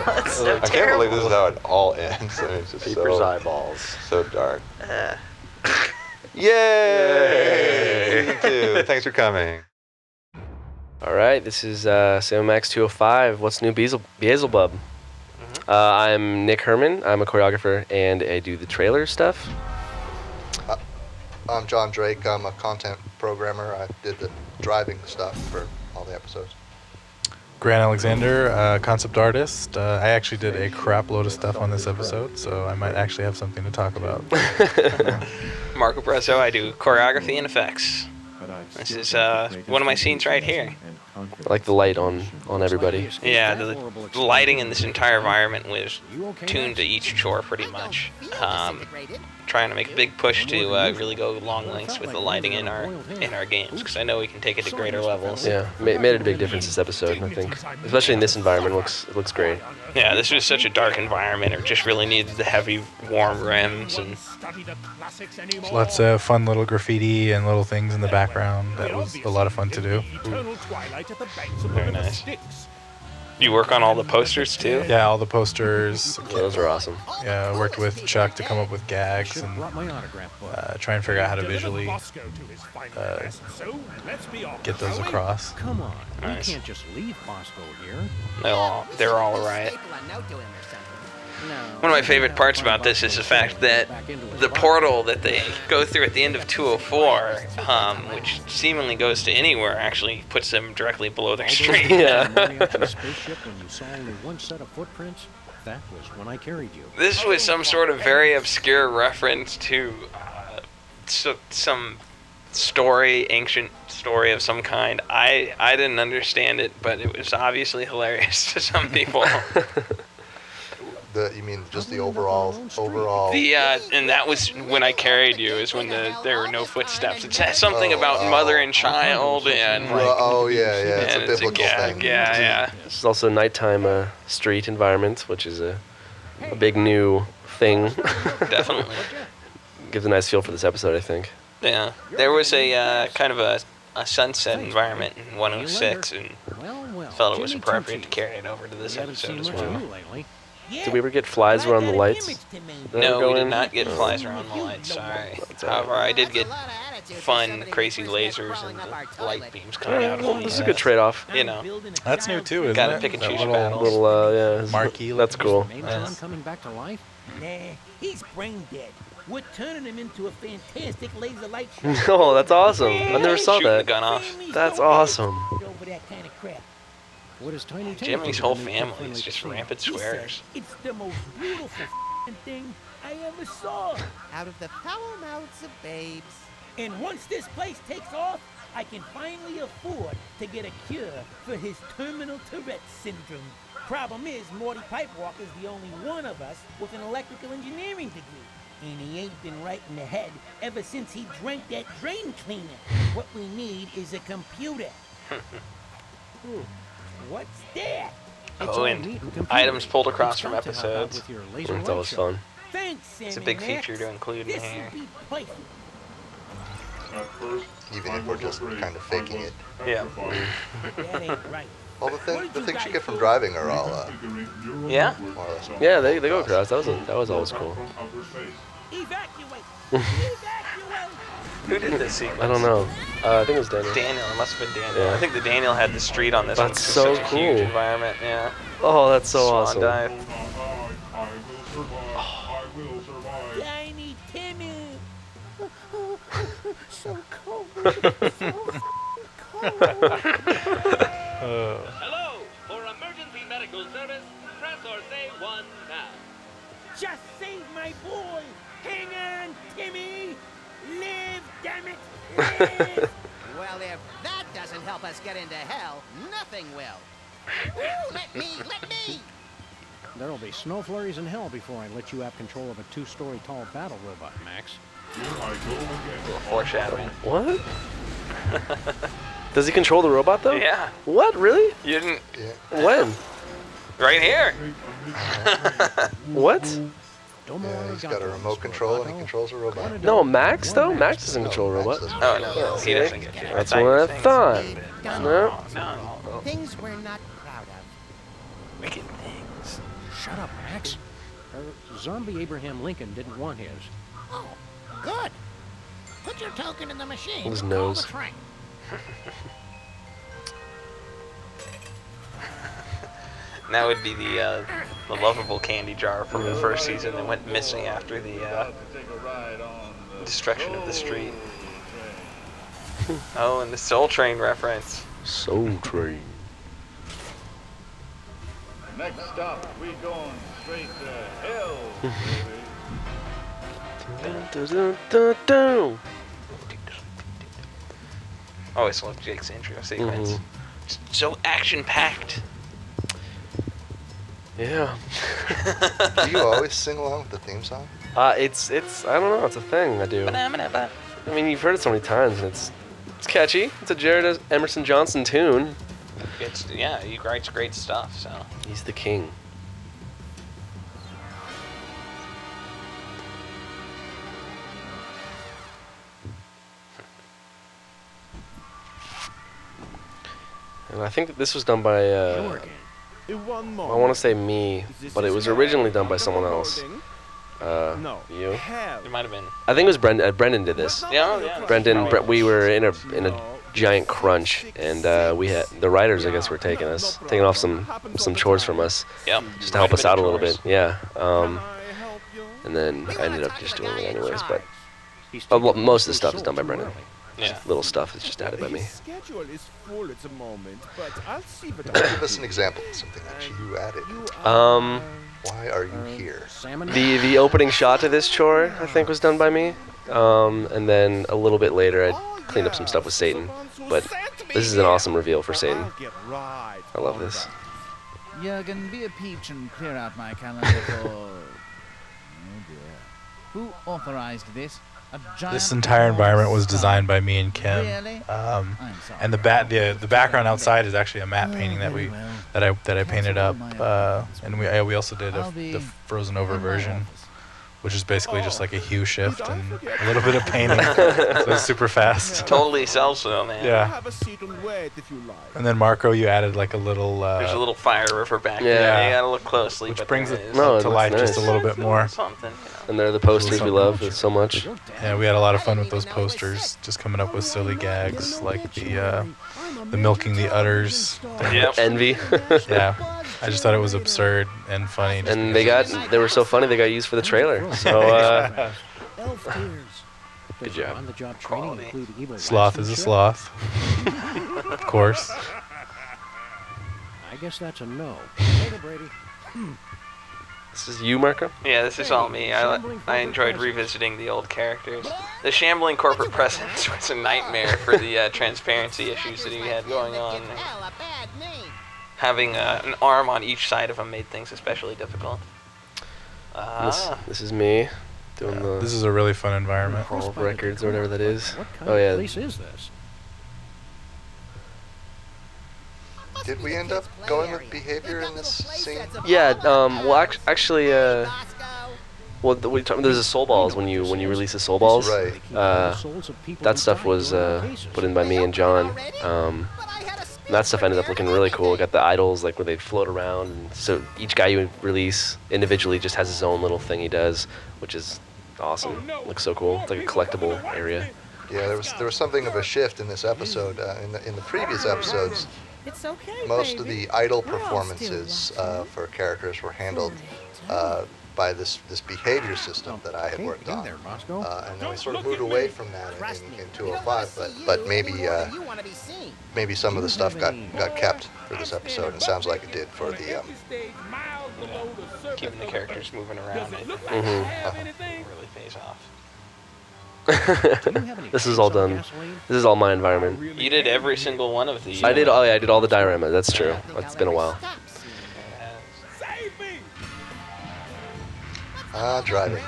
That's so I can't terrible. believe this is how it all ends. I mean, it's just Peeper's so, eyeballs. so dark. Yay! Season 2. Thanks for coming. All right, this is Max 205. What's new, Beelzebub? I'm Nick Herman. I'm a choreographer, and I do the trailer stuff. I'm John Drake. I'm a content programmer. I did the driving stuff for all the episodes. Grant Alexander, concept artist. I actually did a crap load of stuff on this episode, so I might actually have something to talk about. Marco Brezzo, I do choreography and effects. This is one of my scenes right here. I like the light on everybody. Yeah, the lighting in this entire environment was tuned to each chore pretty much. Trying to make a big push to really go long lengths with the lighting in our games, because I know we can take it to greater levels. Yeah, made a big difference this episode, I think. Especially in this environment, it looks great. Yeah, this was such a dark environment. It just really needed the heavy, warm rims and Lots of fun little graffiti and little things in the background. That was a lot of fun to do. Very nice. You work on all the posters too? Yeah, all the posters. Yeah, those are awesome. Yeah, I worked with Chuck to come up with gags and try and figure out how to visually get those across. Come on, Nice. we can't just leave Bosco here. They're all right. One of my favorite parts about this is the fact that the portal that they go through at the end of 204, which seemingly goes to anywhere, actually puts them directly below their street. Yeah. Spaceship when you saw only one set of footprints, that was when I carried you. This was some sort of very obscure reference to some story, ancient story of some kind. I didn't understand it, but it was obviously hilarious to some people. You mean just the overall? And that was when I carried you, is when there were no footsteps. It says something about mother and child and like. It's a biblical thing. Yeah. This is also a nighttime street environment, which is a big new thing. Definitely. Gives a nice feel for this episode, I think. Yeah, there was a kind of a sunset environment in 106, and felt it was appropriate to carry it over to this episode as well. Did we ever get flies around the lights? No, we did not get flies around the lights, sorry. However, I did get fun, crazy lasers and the light beams coming out of Well, them. this is a good trade-off. You know, That's new too, isn't gotta it? pick and That choose your battles. Little, yeah. Marquee. That's cool. Megatron coming back to life? Nah, he's brain dead. We're turning him into a fantastic laser light show. Oh, that's awesome. I never saw Shooting that. the gun off. That's awesome. Over that kind of crap. What is Tiny Tim Jimmy's think whole of the new family kid-friendly is just casino? rampant He said, swears. it's the most beautiful thing I ever saw. Out of the foul mouths of babes. And once this place takes off, I can finally afford to get a cure for his terminal Tourette syndrome. Problem is, Morty Pipewalker's the only one of us with an electrical engineering degree. And he ain't been right in the head ever since he drank that drain cleaner. What we need is a computer. Ooh, what's that? Oh, and items pulled across from episodes. That's always fun. Thanks, It's a big feature to include in here. Even if we're just kind of faking it. Yeah. That ain't right. All the things you get from driving are all, Yeah? more or less. Yeah, they go across. That was always cool. Evacuate! Who did this sequence? I don't know. I think it was Daniel. Daniel. It must have been Daniel. Yeah. I think the Daniel had the street on this one. That's 'cause so it's such a huge cool. environment. Yeah. Oh, that's so Swan awesome. dive. Tiny Timmy! So cold. Hello! For emergency medical service, press or say 1 now. Just save my boy! Hang on, Timmy! Live, damn it! Live! Well, if that doesn't help us get into hell, nothing will. Ooh, let me! There'll be snow flurries in hell before I let you have control of a 2-story tall battle robot, Max. Foreshadowing. What? Does he control the robot though? Yeah. What? Really? You didn't. When? Right here. What? Yeah, he's got a remote control and he controls a robot. No, Max though? Max doesn't control a robot. Oh no, he doesn't get you. That's what I thought. No. No. Things we're not proud of. Wicked things. Shut up, Max. Zombie Abraham Lincoln didn't want his. Oh, good. Put your token in the machine. His Call nose. the train. And that would be the lovable candy jar from the first season that went missing after the destruction of the street. Oh, and the Soul Train reference. Soul Train. Next stop, we going straight to hell, baby. Always loved Jake's intro sequence. So action-packed. Yeah. Do you always sing along with the theme song? It's I don't know, it's a thing I do. I mean, you've heard it so many times, and it's catchy. It's a Jared Emerson Johnson tune. Yeah, he writes great stuff. So he's the king. And I think that this was done by I want to say me, but it was originally done by someone else. You? It might have been. I think it was Brendan. Brendan did this. Yeah. Brendan. We were in a giant crunch, and we had the writers, I guess, were taking off some chores from us. Yeah. Just to help us out a little bit. Yeah. And then I ended up just doing it anyways. But most of the stuff is done by Brendan. Yeah. Little stuff is just added by me. Schedule is full at the moment, but I'll see what Give us an example of something that you added. Why are you here? The opening shot to this chore, I think, was done by me. And then a little bit later, I cleaned up some stuff with Satan. But this is an awesome reveal for Satan. I love this. Jurgen, be a peach and clear out my calendar for... Oh dear. Who authorized this? This entire environment was designed by me and Kim. And the background outside is actually a matte painting that I painted up. And we also did the frozen over version which is basically just like a hue shift and a little bit of painting. So it's super fast. Totally sells though, man. Yeah. Have a seat and wait if you like. And then Marco, you added like a little. There's a little fire river back Yeah. there. You gotta look closely. Which but brings there it is. No, it to looks life just a nice. little bit more. Something. And they're the posters we love so much. Yeah, we had a lot of fun with those posters, just coming up with silly gags like the milking the udders. Yep. Envy. Yeah, I just thought it was absurd and funny. just And because they were so funny they got used for the trailer. So Elf tears. good job. On-the-job training include evil Sloth is a sloth, of course. I guess that's a no. Later, Brady. This is you, Marco? Yeah, this is all me. I enjoyed revisiting the old characters. The shambling corporate presence was a nightmare for the transparency issues that he had going on. Having an arm on each side of him made things especially difficult. This is me doing the This is a really fun environment. Hall of Records or whatever that is. What kind Oh yeah. of place is this? Did we end up going with behavior in this scene? Yeah. Well, actually, well, there's a soul balls when you release the soul balls. Right. That stuff was put in by me and John. And that stuff ended up looking really cool. Got the idols like where they float around. And so each guy you release individually just has his own little thing he does, which is awesome. Looks so cool. It's like a collectible area. Yeah, there was something of a shift in this episode. In the previous episodes, most of the idol performances for characters were handled by this behavior system that I had worked on. And then we sort of moved away from that in 205, but maybe some of the stuff got kept for this episode, and it sounds like it did for the Keeping the characters moving around, it really pays off. This is all done. This is all my environment. You did every single one of these. I did all the dioramas. That's true. It's been a while. Driving.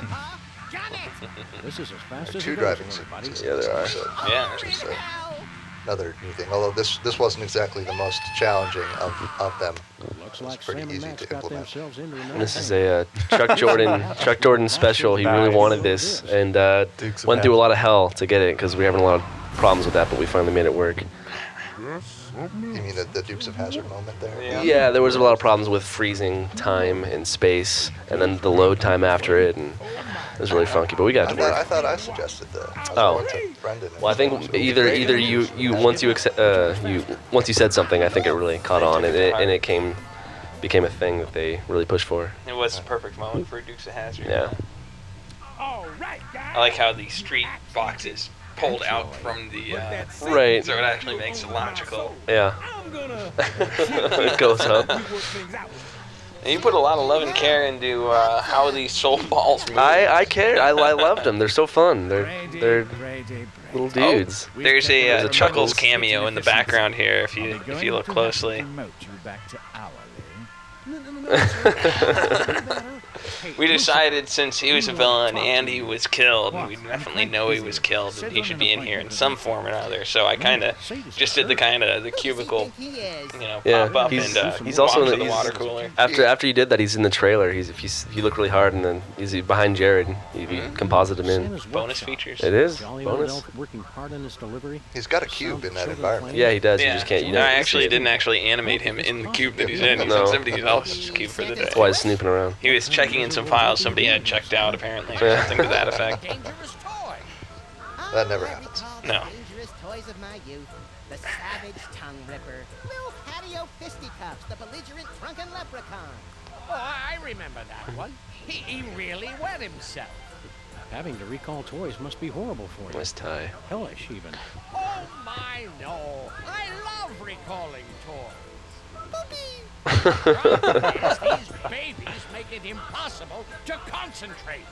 This is as fast as Two it driving goes, everybody. sequences in this episode. Yeah. Which is another new thing. Although this wasn't exactly the most challenging of them. Looks It was like pretty Sam and easy Max to got implement. themselves into another And this is thing. a Chuck Jordan special. He really wanted this and went through a lot of hell to get it because we were having a lot of problems with that, but we finally made it work. You mean the Dukes of Hazzard moment there? Yeah, there was a lot of problems with freezing time and space, and then the load time after it, and it was really funky. But we got it to work. I thought I suggested that. Oh, Brendan. well, I think either you once you said something, I think it really caught on, and it became a thing that they really pushed for. It was a perfect moment for Dukes of Hazzard. Yeah. I like how the street boxes pulled out from the Right. so it actually makes it logical. Yeah. It goes up. And you put a lot of love and care into how these soul balls move. I cared. I loved them. They're so fun. They're little dudes. There's a Chuckles cameo in the background here if you look closely. We decided since he was a villain and he was killed, we definitely know he was killed, and he should be in here in some form or another. So I kind of just did the cubicle, pop up and he's also walk in to the water cooler. After you did that, he's in the trailer. If you look really hard, and then he's behind Jared. You composite him in. Bonus features. It is Jolly old bonus. elf working hard on his delivery. He's got a cube in that environment. Yeah, he does. Yeah. You just can't. You No, know, I actually didn't animate him in the cube that he's in. He's No. in somebody else's cube for the day. That's why he's snooping around. He was checking in some files somebody had checked out, apparently, or Yeah. something to that effect. That never happens. No. Dangerous toys of my youth. The savage tongue ripper. Little patio fisticuffs. The belligerent drunken leprechaun. Oh, I remember that one. He really wet himself. Having to recall toys must be horrible for you. Nice tie. Hellish, even. Oh my no. I love recalling toys. These babies make it impossible to concentrate.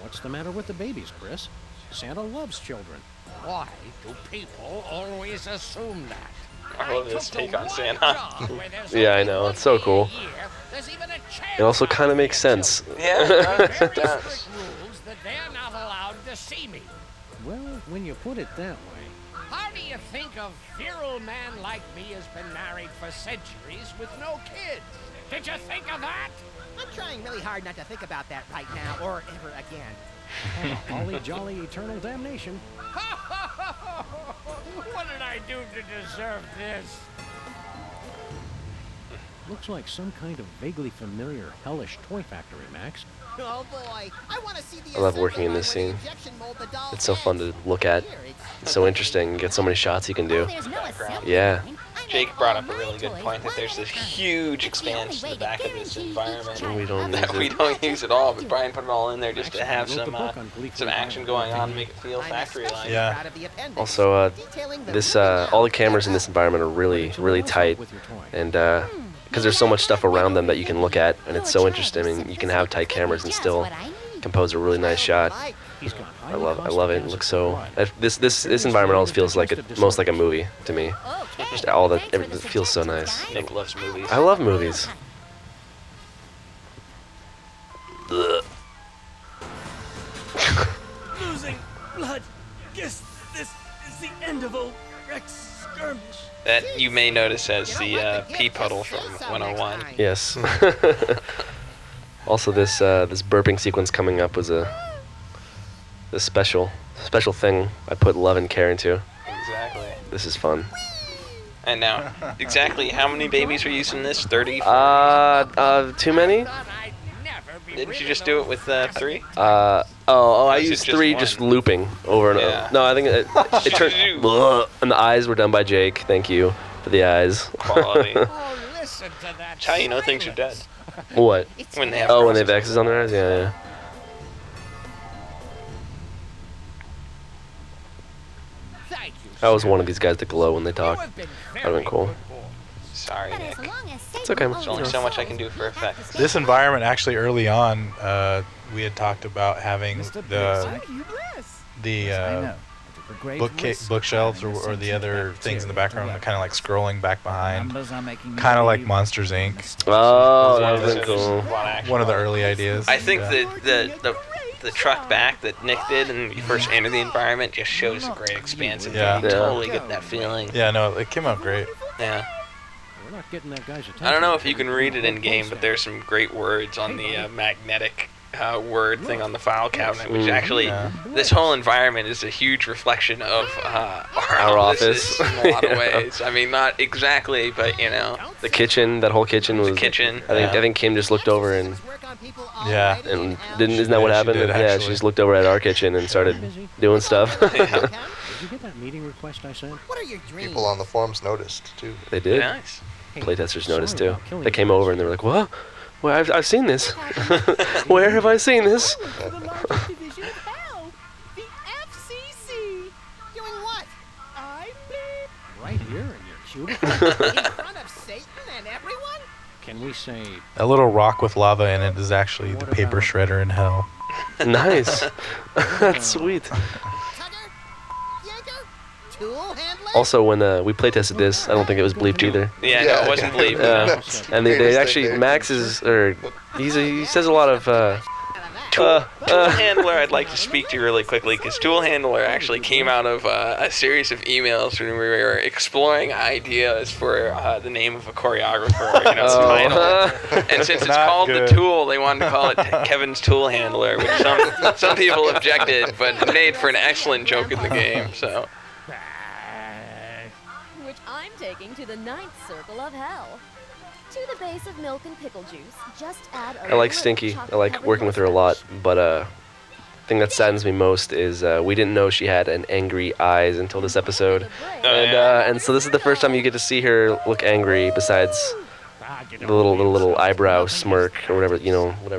What's the matter with the babies, Chris? Santa loves children. Why do people always assume that? I love this take on Santa. Yeah, I know. It's so cool. It also kind of makes sense. Yeah, it does. Rules that they're not allowed to see me. Well, when you put it that way. How do you think a virile man like me has been married for centuries with no kids? Did you think of that? I'm trying really hard not to think about that right now, or ever again. Holly jolly eternal damnation. What did I do to deserve this? Looks like some kind of vaguely familiar hellish toy factory, Max. Oh boy, I want to see the I love working in this scene. It's so fun to look at. It's so interesting. You get so many shots you can do. Yeah. Jake brought up a really good point that there's this huge expanse in the back of this environment We don't use that we it. don't use at all, but Brian put it all in there just to have some action going on and make it feel factory-like. Yeah. Also, this all the cameras in this environment are really, really tight, and because there's so much stuff around them that you can look at, and it's so interesting. I mean, you can have tight cameras and still compose a really nice shot. I love it. It looks so. This environment always feels like most like a movie to me. Just it feels so nice. Nick loves movies. I love movies. Losing blood. Guess this is the end of old Rex skirmish. That you may notice as the pea puddle from 101. Yes. Also, this burping sequence coming up was this special thing I put love and care into. Exactly. This is fun. And now, exactly how many babies are using this? 30? Too many? Didn't you just do it with 3? I used 3 just looping over and over. No, I think it turned. And the eyes were done by Jake. Thank you for the eyes. Quality. That's how you know things are dead. What? When they have when they have X's on their eyes? Yeah. I always wanted these guys to glow when they talk. That would have been cool. Sorry, Nick. It's okay. There's only so much I can do for effects. This environment, actually, early on, we had talked about having the bookshelves or the other things in the background, kind of like scrolling back behind, kind of like Monsters Inc. Oh, that would have been cool. One of the early ideas. I think the truck back that Nick did and you first enter the environment just shows a great expanse of Yeah. You totally get that feeling. Yeah, no, it came out great. Yeah. We're not getting that guy's attention. I don't know if you can read it in game, but there's some great words on the magnetic word thing on the file cabinet, which actually, this whole environment is a huge reflection of our office in a lot of ways. I mean, not exactly, but you know. The kitchen, that whole kitchen was. The kitchen. I think Kim just looked over and. Yeah. And isn't that what happened? Did, she just looked over at our kitchen and started doing stuff. Did you get that meeting request I sent? What are your dreams? People on the forums noticed too. They did. Nice. Playtesters noticed too. They came over and they were like, "What? Well, I've seen this. Where have I seen this?" Division of Hell, the FCC. Doing what? Right here in your cubicle? In front of Satan and everyone? Can we say... A little rock with lava in it is actually the paper shredder in hell. Nice. That's sweet. Also, when we playtested this, I don't think it was bleeped either. Yeah, no, it wasn't bleeped. No. And they actually, Max is, or he says a lot of. Tool Handler I'd like to speak to really quickly, because Tool Handler actually came out of a series of emails when we were exploring ideas for the name of a choreographer, title. And since it's called The Tool, they wanted to call it Kevin's Tool Handler, which some people objected, but it made for an excellent joke in the game, so. Which I'm taking to the 9th circle of hell. To the base of milk and pickle juice, just add a I like Stinky. I like working with her a lot, but the thing that saddens me most is we didn't know she had an angry eyes until this episode, and so this is the first time you get to see her look angry. Besides the little eyebrow smirk or whatever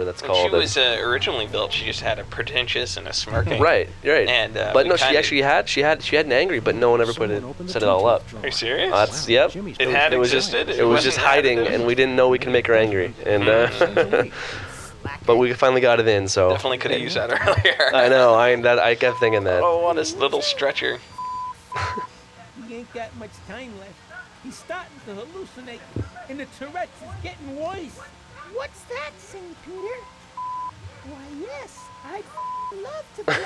that's called. When she was originally built, she just had a pretentious and a smirking. Right. And but no, she actually had an angry, but no one ever set it all up. Are you serious? Yep. It was just hiding, and we didn't know we could make her angry, and but we finally got it in. So definitely could have used that earlier. I know. I kept thinking that. Oh, what a little stretcher. He ain't got much time left. He's starting to hallucinate, and the Tourette's is getting worse. What's that, St. Peter? Why, yes, I'd love to play.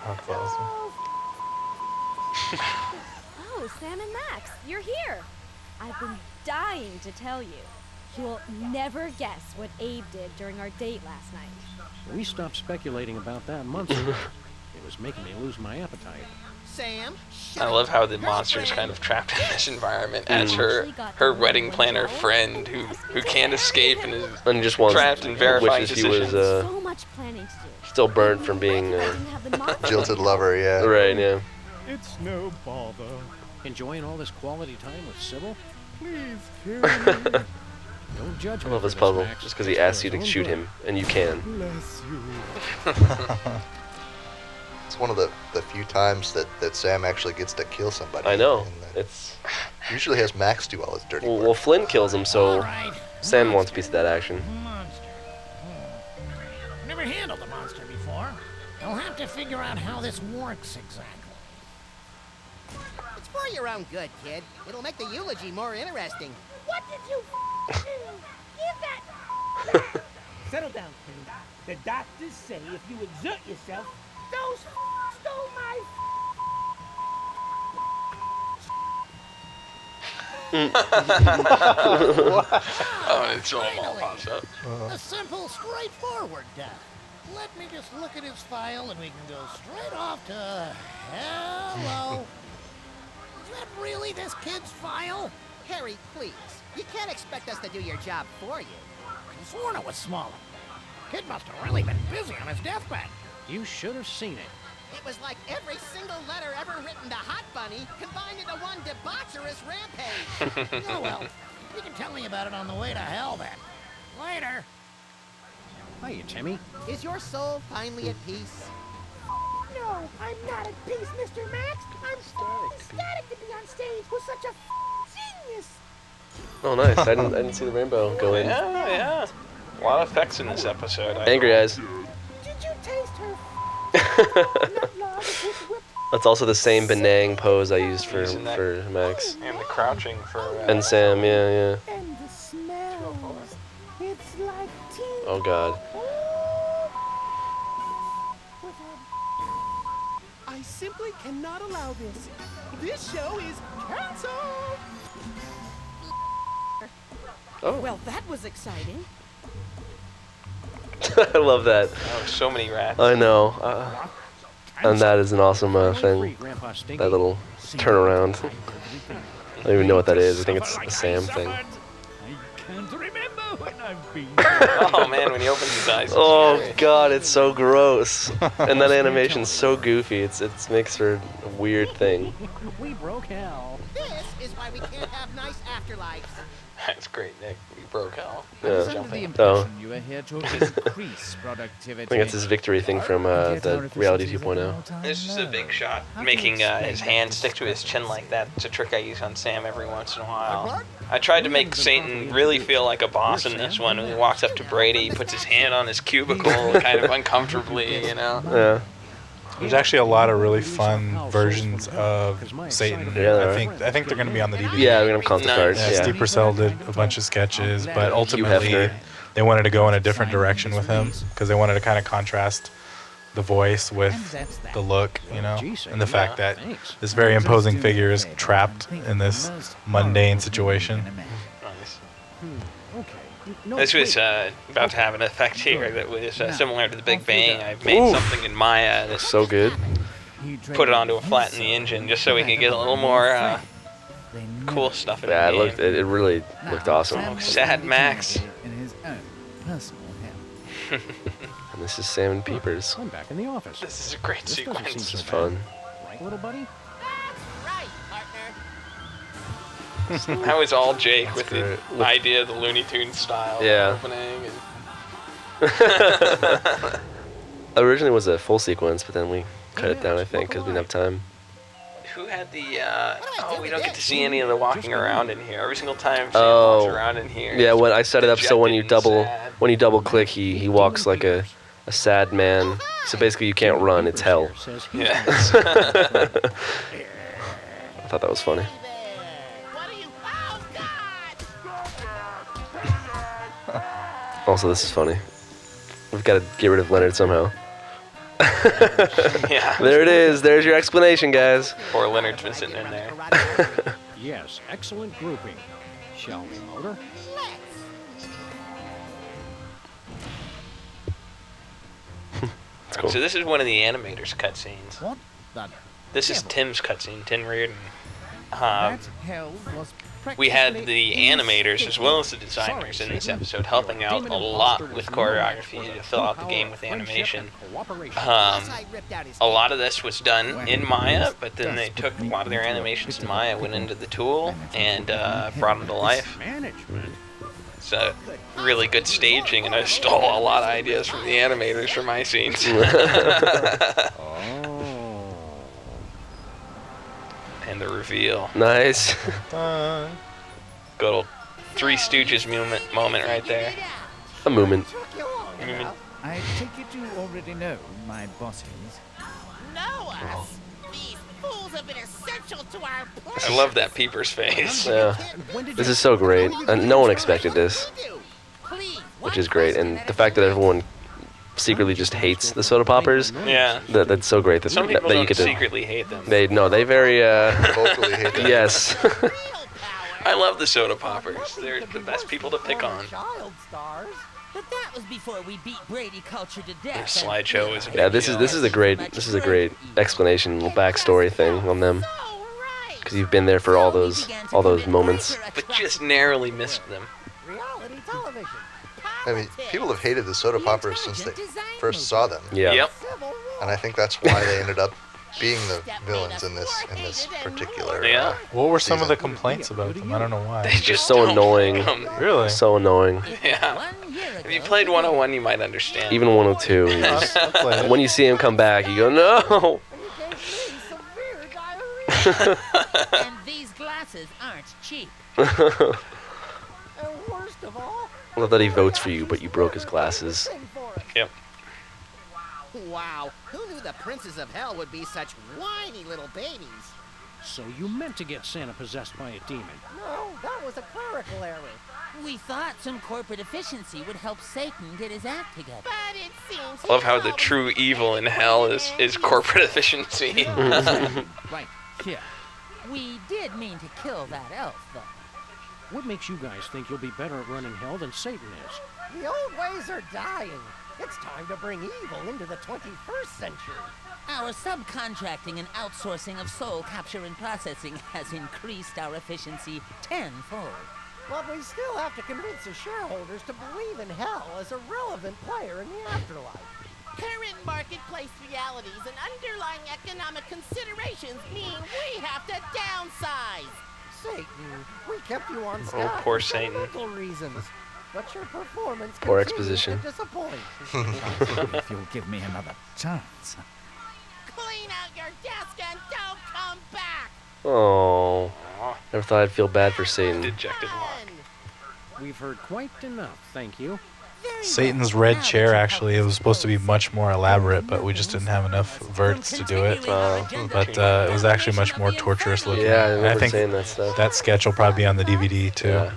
That's awesome. Oh, Sam and Max, you're here. I've been dying to tell you. You'll never guess what Abe did during our date last night. We stopped speculating about that months ago. It was making me lose my appetite. Sam, I love how the monster's kind of trapped in this environment as her wedding planner friend who can't escape and is just wants, trapped in verifying wishes decisions. he was So much planning to do. still burnt from being Jilted lover, yeah. Right, yeah. It's no bother. Enjoying all this quality time with Sybil? Please kill me. Don't judge I me love for this this, puzzle, Max. just because he It's asks for you to his own shoot good. him, and you can. Bless you. It's one of the few times that Sam actually gets to kill somebody. I know. And It's usually has Max do all his dirty work. well, Flynn kills him, so Alright. Sam wants a piece of that action. Monster. Never handled a monster before. I'll have to figure out how this works exactly. It's for your own good, kid. It'll make the eulogy more interesting. What did you do? Give that. Settle down, kid. The doctors say if you exert yourself, those stole my. Oh, it's all pops up. A simple, straightforward death. Let me just look at his file and we can go straight off to hello. Is that really this kid's file? Harry, please. You can't expect us to do your job for you. I sworn it was smaller. Kid must have really been busy on his deathbed. You should have seen it. It was like every single letter ever written to Hot Bunny combined into one debaucherous rampage. Oh well, you can tell me about it on the way to hell then. Later. Hiya, Timmy. Is your soul finally at peace? No, I'm not at peace, Mr. Max. I'm ecstatic to be on stage with such a genius. Oh, nice. I didn't see the rainbow go in. Yeah. A lot of effects in this episode. Angry eyes. Did you taste her That's also the same Benang pose I used for Using that- Max. And the crouching for... And Sam, yeah. and the smells? It's like tea. Oh, God. I simply cannot allow this. This show is canceled. Oh. Well, that was exciting. I love that. Oh, so many rats. I know. And that is an awesome thing. That little turnaround. I don't even know what that is. I think it's a Sam thing. I can't remember when I've been. Oh man, when he opens his eyes. it's Oh scary. God, it's so gross. And that animation's so goofy. It makes for a weird thing. We broke hell. This is why we can't have nice afterlives. That's great, Nick. We broke hell. Yeah. I was under the impression you were here to increase productivity. I think it's his victory thing from the Reality 2.0. This is a big shot, making his hand stick to his chin like that. It's a trick I use on Sam every once in a while. I tried to make Satan really feel like a boss in this one. When he walks up to Brady, he puts his hand on his cubicle kind of uncomfortably, you know? Yeah. There's actually a lot of really fun versions of Satan. Yeah, there are. I think they're going to be on the DVD. Yeah, we're gonna have concept art. Yeah, Yeah. Steve Purcell did a bunch of sketches, but Hugh ultimately Hefner. they wanted to go in a different direction with him because they wanted to kind of contrast the voice with the look, you know, and the fact that this very imposing figure is trapped in this mundane situation. This was about to have an effect here that was similar to the Big Bang. I've made Oof. something in Maya that So good. put it onto a flat in the engine just so we could get a little more cool stuff in Yeah, the game. it really looked awesome. Oh, sad Max. In his own personal hell. And this is Sam and Peepers. I'm back in the office. This is a great This doesn't seem sequence. so It's bad. fun. Right, little buddy? Right, partner. That was all Jake with great. the idea of the Looney Tunes style Yeah. opening. Originally was a full sequence, but then we cut it down, I think, because we didn't have time. Who had the, oh, we don't get to see any of the walking around in here. Every single time Sam Oh. walks around in here. Yeah, when I set it up so when you dejected and double sad. click, he walks like a sad man. So basically you can't run, it's hell. Yeah. I thought that was funny. Also, this is funny. We've got to get rid of Leonard somehow. Yeah. There it is. There's your explanation, guys. Poor Leonard's been sitting in there. Yes, excellent grouping. Shall we motor? cool. So this is one of the animators' cutscenes. What the This is devil? Tim's cutscene, Tim Reardon. That hell was We had practically the animators as well as the designers in this episode helping out a lot with choreography to fill out the game with animation. A lot of this was done in Maya, but then they took a lot of their animations in Maya, went into the tool, and brought them to life. It's a really good staging, and I stole a lot of ideas from the animators for my scenes. And the reveal. Nice. Good old Three Stooges moment right there. A moment. I take it you already know my bosses. Know us? These fools have been essential to our plan. I love that Peeper's face. Yeah. This is so great. No one expected this, which is great. And the fact that everyone secretly just hates the soda poppers. Yeah. That's so great. That, Some people that you don't get to, secretly hate them. They very vocally hate them. Yes. I love the soda poppers. They're the best people to pick on. Child stars. But that was before we beat Brady culture to death. Their slideshow is a Yeah, this is a great explanation, little backstory thing on them. Because you've been there for all those moments. But just narrowly missed them. Reality television. I mean, people have hated the soda poppers since they first saw them. Yeah. Yep. And I think that's why they ended up being the villains in this particular. Yeah. What were some of season. the complaints about them? I don't know why. They Just just so don't annoying. like 'em. Really? So annoying. Yeah. If you played 101, you might understand. Even 102. you just- when you see him come back, you go, no. And these glasses aren't cheap. And worst of all, Love that he votes for you, but you broke his glasses. sing for us. Yep. Wow, who knew the princes of hell would be such whiny little babies? So you meant to get Santa possessed by a demon. No, that was a clerical error. We thought some corporate efficiency would help Satan get his act together. But it seems I love how the true evil in hell is corporate efficiency. Right here. We did mean to kill that elf, though. What makes you guys think you'll be better at running hell than Satan is? The old ways are dying. It's time to bring evil into the 21st century. Our subcontracting and outsourcing of soul capture and processing has increased our efficiency tenfold. But we still have to convince the shareholders to believe in hell as a relevant player in the afterlife. current marketplace realities and underlying economic considerations mean we have to downsize. Satan, we kept you on staff poor for Satan. sentimental reasons, but your performance Poor continues exposition. to disappoint. If you'll give me another chance. Clean out your desk and don't come back. Oh, never thought I'd feel bad for Satan. Dejected look. We've heard quite enough, thank you. Satan's red chair, actually, it was supposed to be much more elaborate, but we just didn't have enough verts to do it. But it was actually much more torturous looking. Yeah, I And remember think saying that stuff. that sketch will probably be on the DVD too. Yeah.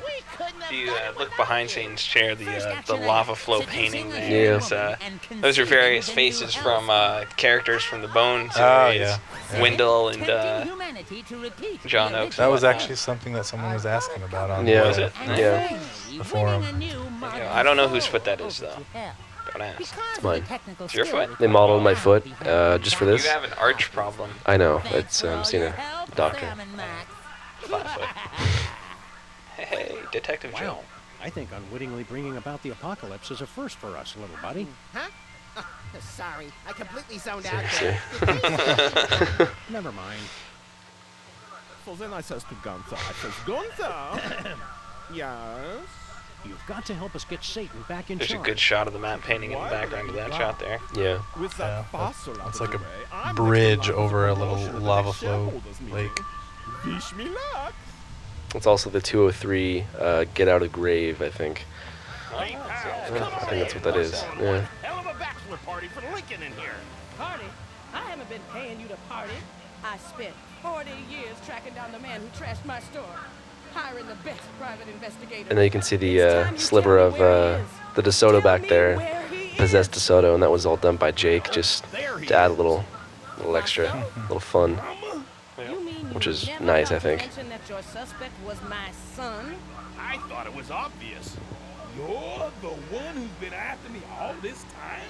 If you look behind Satan's chair, the lava flow painting there. Yeah. is, those are various faces from characters from the Bone series. Oh, yeah. Wendell and John Oakes. That was actually something that someone was asking about on Yeah. Was it? Yeah. the forum. I don't know whose foot that is, though. Don't ask. It's mine. It's your foot? They modeled my foot just for this. You have an arch problem. I know. It's I'm seeing a doctor. Flat foot. Hey, Detective Joe. Wow, I think unwittingly bringing about the apocalypse is a first for us, little buddy. Huh? Sorry, I completely zoned out Seriously. there. Never mind. So then I says to Gunther, Gunther! Yes? You've got to help us get Satan back in There's a charge. good shot of the map painting in the background of that shot there. Yeah. With Yeah, that fossil out it's of like the way, a I'm bridge looking like over a the little promotion of the lava next flow shareholders meeting. lake. Wish me luck. It's also the 203 Get Out of Grave, I think. Hey, pal, come I on think that's in. what that is. Yeah. Hell of a bachelor party for Lincoln in here. Party? I haven't been paying you to party. I spent 40 years tracking down the man who trashed my store, hiring the best private investigator. And then you can see the sliver of the DeSoto back there, possessed DeSoto, and that was all done by Jake, just to add a little extra, little fun, which is nice, I think. Mention that your suspect was my son. I thought it was obvious. You're the one who's been after me all this time?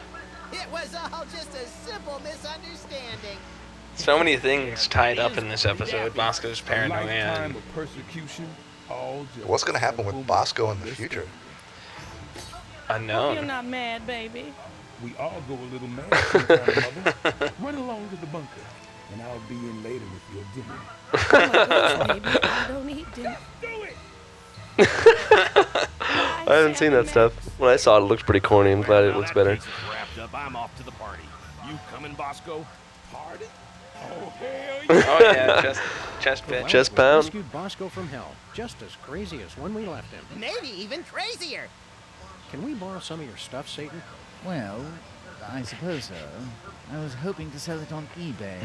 It was all just a simple misunderstanding. So many things tied up in this episode. Bosco's paranoia. Lifetime of persecution, all just What's going to happen with Bosco in the future? Unknown. You're not mad, baby. We all go a little mad sometimes, Mother. Run along to the bunker, and I'll be in later with your dinner. Oh my gosh, baby. I don't eat dinner. Do it! I haven't seen that stuff. When I saw it, it looked pretty corny. I'm glad it looks better. Wrapped up. I'm off to the party. You coming, Bosco? Party? Oh, hell yeah. Oh yeah, chest bit. Chest We pound. rescued Bosco from hell, just as crazy as when we left him. Maybe even crazier. Can we borrow some of your stuff, Satan? Well, I suppose so. I was hoping to sell it on eBay,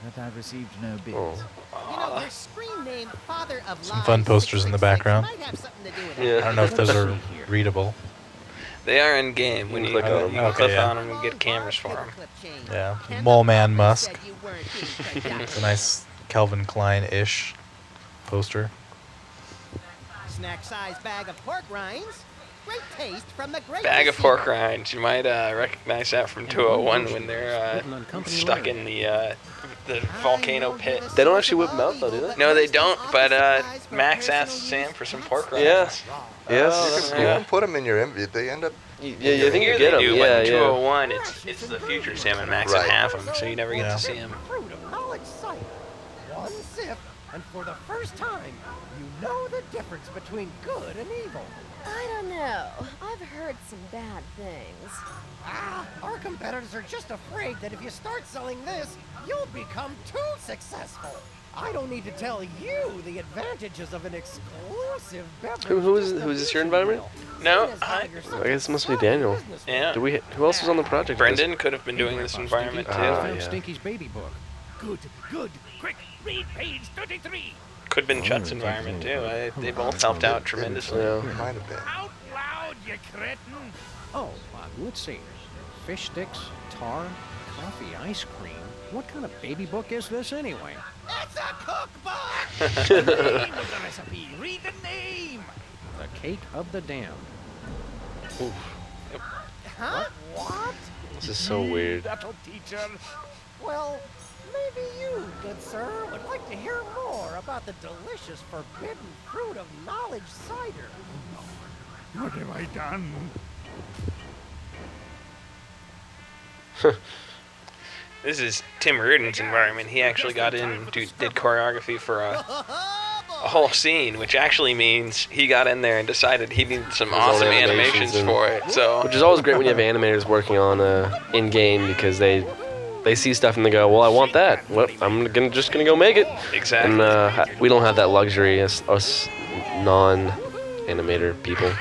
but I've received no bids. You know, your screen name, Father of Some Lies, fun posters in the background. might have something to do with Yeah. I don't know if those are readable. They are in game. When you Click on them. you Okay, click yeah. on them and get cameras for them. Yeah. Mole Man Musk. It's a nice Calvin Klein-ish poster. Snack-sized bag of pork rinds. Great taste from the great Bag of deceiver. pork rinds. You might recognize that from 201 when they're stuck in the volcano pit. They don't actually whip them out, though, do they? No, they don't. But Max asked Sam for some pork rinds. Yeah. You can put them in your inventory. They end up. Yeah, I think you Here get they them. do, but Yeah, in yeah. 201, it's the future Sam and Max that Right. have them, so you never get Yeah. to see them. Fruit of knowledge cider. One sip, and for the first time, you know the difference between good and evil. I don't know. I've heard some bad things. Our competitors are just afraid that if you start selling this, you'll become too successful. I don't need to tell you the advantages of an exclusive beverage. Who is this your environment? No, I guess it must be Daniel. Yeah. Who else was on the project? Brendan could have been doing this environment too. Found Stinky's baby book. Good. Quick, read page 33. Could have been Chet's environment too. They both helped out tremendously. Yeah. Might have been. Out loud, you cretin. Oh, let's see. Fish sticks, tar, coffee, ice cream. What kind of baby book is this anyway? It's a cookbook! The name of the recipe. Read the name. The Cake of the Damned. Oof. Huh? What? This is so weird. That'll teach her. Well, maybe you, good sir, would like to hear more about the delicious forbidden fruit of knowledge cider. What have I done? This is Tim Reardon's environment. He actually got in and did choreography for a whole scene, which actually means he got in there and decided he needed some There's all the awesome animations and- for it. So Which is always great when you have animators working on in game because they see stuff and they go, well, I want that. Well, I'm just gonna go make it. Exactly. And we don't have that luxury as us non-animator people.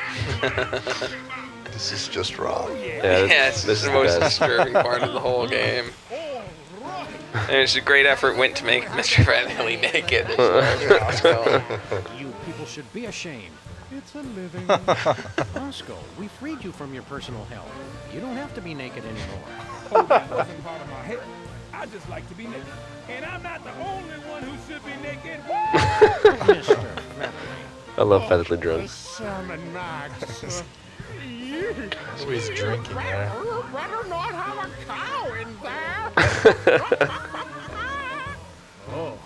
This is just wrong. yeah, it's this is the the most best. disturbing part of the whole game. And it's a great effort went to make Mr. Bradley naked. As far as Bosco. You people should be ashamed. It's a living. Bosco, we freed you from your personal hell. You don't have to be naked anymore. Oh, that wasn't part of my head. I just like to be naked. And I'm not the only one who should be naked. Mr. Bradley. I love Featherly Drunk. Salmon Max. That's what he's drinking there. You better not have a cow in there. Oh,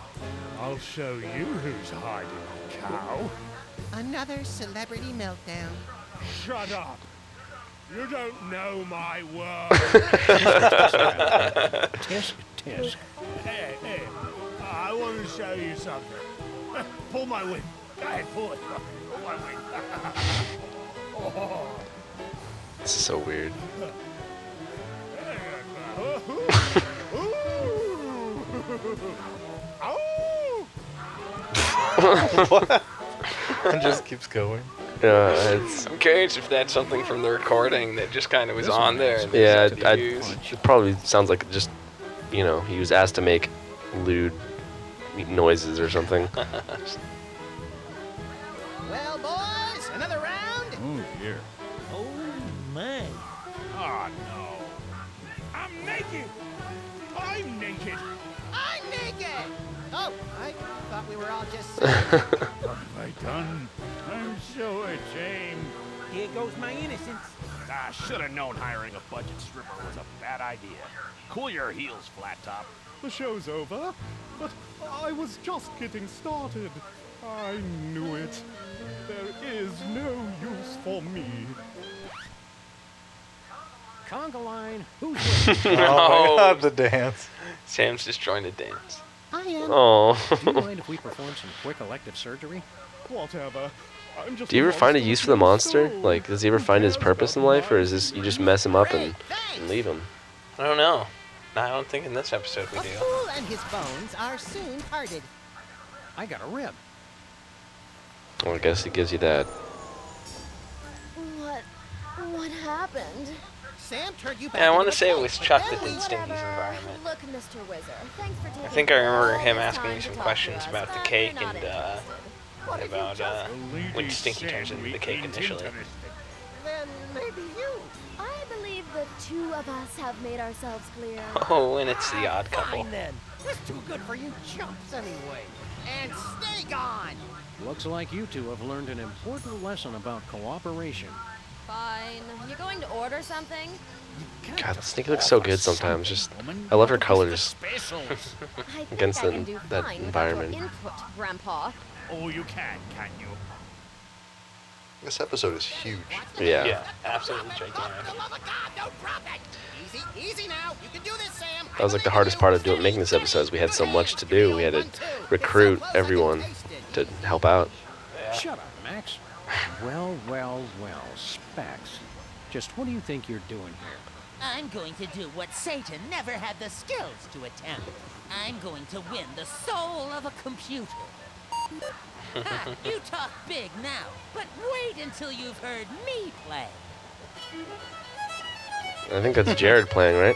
I'll show you who's hiding, cow. Another celebrity meltdown. Shut up. You don't know my word. Tisk, tisk. Hey, I want to show you something. Pull my wing. Go ahead, pull it. Pull my wing. Oh. This is so weird. What? It just keeps going. It's I'm curious if that's something from the recording that just kind of was on there. And yeah. decided to use. It probably sounds like just he was asked to make lewd noises or something. Well, boys, another round? Oh, dear. Oh, my. Oh, no. I'm naked. I'm naked. I'm naked! Oh, I thought we were all just... What have I done? I'm so ashamed. Here goes my innocence. I should have known hiring a budget stripper was a bad idea. Cool your heels, Flat Top. The show's over, but I was just getting started. I knew it. There is no use for me. Conga line, who's with Oh my God, the dance. Sam's just joined a dance. I am. Oh. Do you mind if we perform some quick elective surgery? Whatever. I'm just Do you ever find a use for the monster? Like, does he ever find his purpose in life, or is this you just mess him up and leave him? I don't know. I don't think in this episode we A do. fool and his bones are soon parted. I got a rib. Well, I guess he gives you that. What happened? Sam turned you back. Yeah, I want to into say a it was cake, Chuck but that then did we- Stinky's environment. Look, Mr. Wizard, thanks for taking I think I remember all him this asking time me to some talk questions to us, about the but cake you're not and interested. about when Stinky turns into the cake initially. Then maybe you. I believe the two of us have made ourselves clear. Oh, and it's the odd couple. Fine then. It's too good for you chumps anyway. And stay gone. Looks like you two have learned an important lesson about cooperation. Fine. You going to order something? God, Stinky looks so good sometimes. Just, I love her colors I think against I can do that fine environment. without your input, Grandpa. Oh, you can't you? This episode is huge. Yeah. Yeah, absolutely gigantic. Easy, easy now. You can do this, Sam. That was like the hardest part of making this episode. Is we had so much to do. We had to recruit everyone to help out. Shut up, Max. Well, Specs. Just what do you think you're doing here? I'm going to do what Satan never had the skills to attempt. I'm going to win the soul of a computer. Ha, you talk big now, but wait until you've heard me play. I think that's Jared playing, right?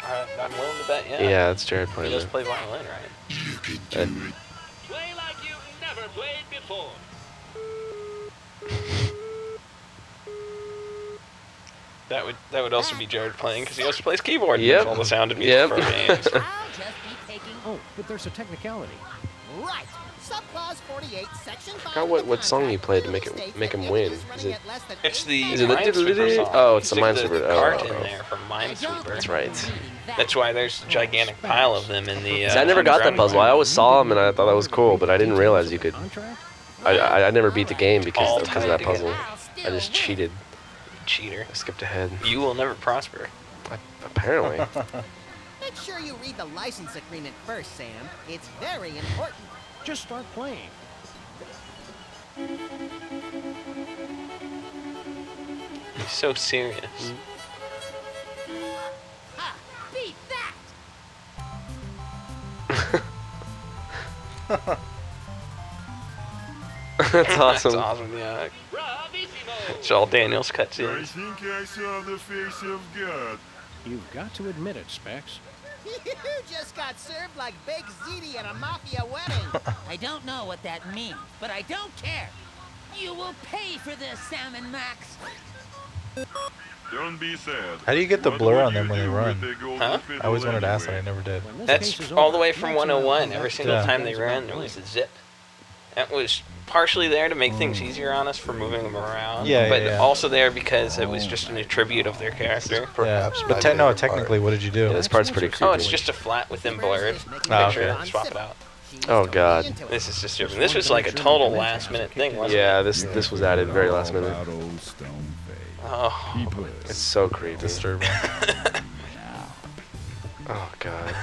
I'm willing to bet, yeah. Yeah, it's Jared He playing. does That. play violin, right? You can do it. Play like you've never played before. That would also be Jared playing because he also plays keyboard. And Yep. does all the sound and music Yep. for our games. I'll just be taking... Oh, but there's a technicality. Right. Subclause 48, section 5. I forgot what song you played to make him win. Is it? It's the Is it the Minesweeper song. Oh, it's the Stick Minesweeper. cart Oh. in there from Minesweeper. That's right. That's why there's a gigantic pile of them in the. See, I never got that underground puzzle. I always saw them and I thought that was cool, but I didn't realize you could. I never beat the game because of that puzzle. I just cheated. Cheater. I skipped ahead. You will never prosper. Apparently. Make sure you read the license agreement first, Sam. It's very important. Just start playing. He's so serious. Ha! Beat that! That's awesome. That's awesome, yeah. Shaw Daniels cuts in. I think I saw the face of God. You've got to admit it, Specs. You just got served like baked ziti at a mafia wedding. I don't know what that means, but I don't care. You will pay for this, Sam and Max. Don't be sad. How do you get the blur on them when they run? Huh? I always wanted to ask that. I never did. That's all the way from 101. Every single time they ran, there was a zip. That was partially there to make things easier on us for moving them around. Yeah, but yeah. also there because it was just an attribute of their character. Yeah. But technically, what did you do? Yeah, this part's pretty creepy. Oh, it's just a flat with them blurred Oh, picture. okay. Swap it out. Oh God. This is just different. This was like a total last minute thing, wasn't Yeah, it? this was added very last minute. Oh, It's so creepy. Disturbing. Oh God.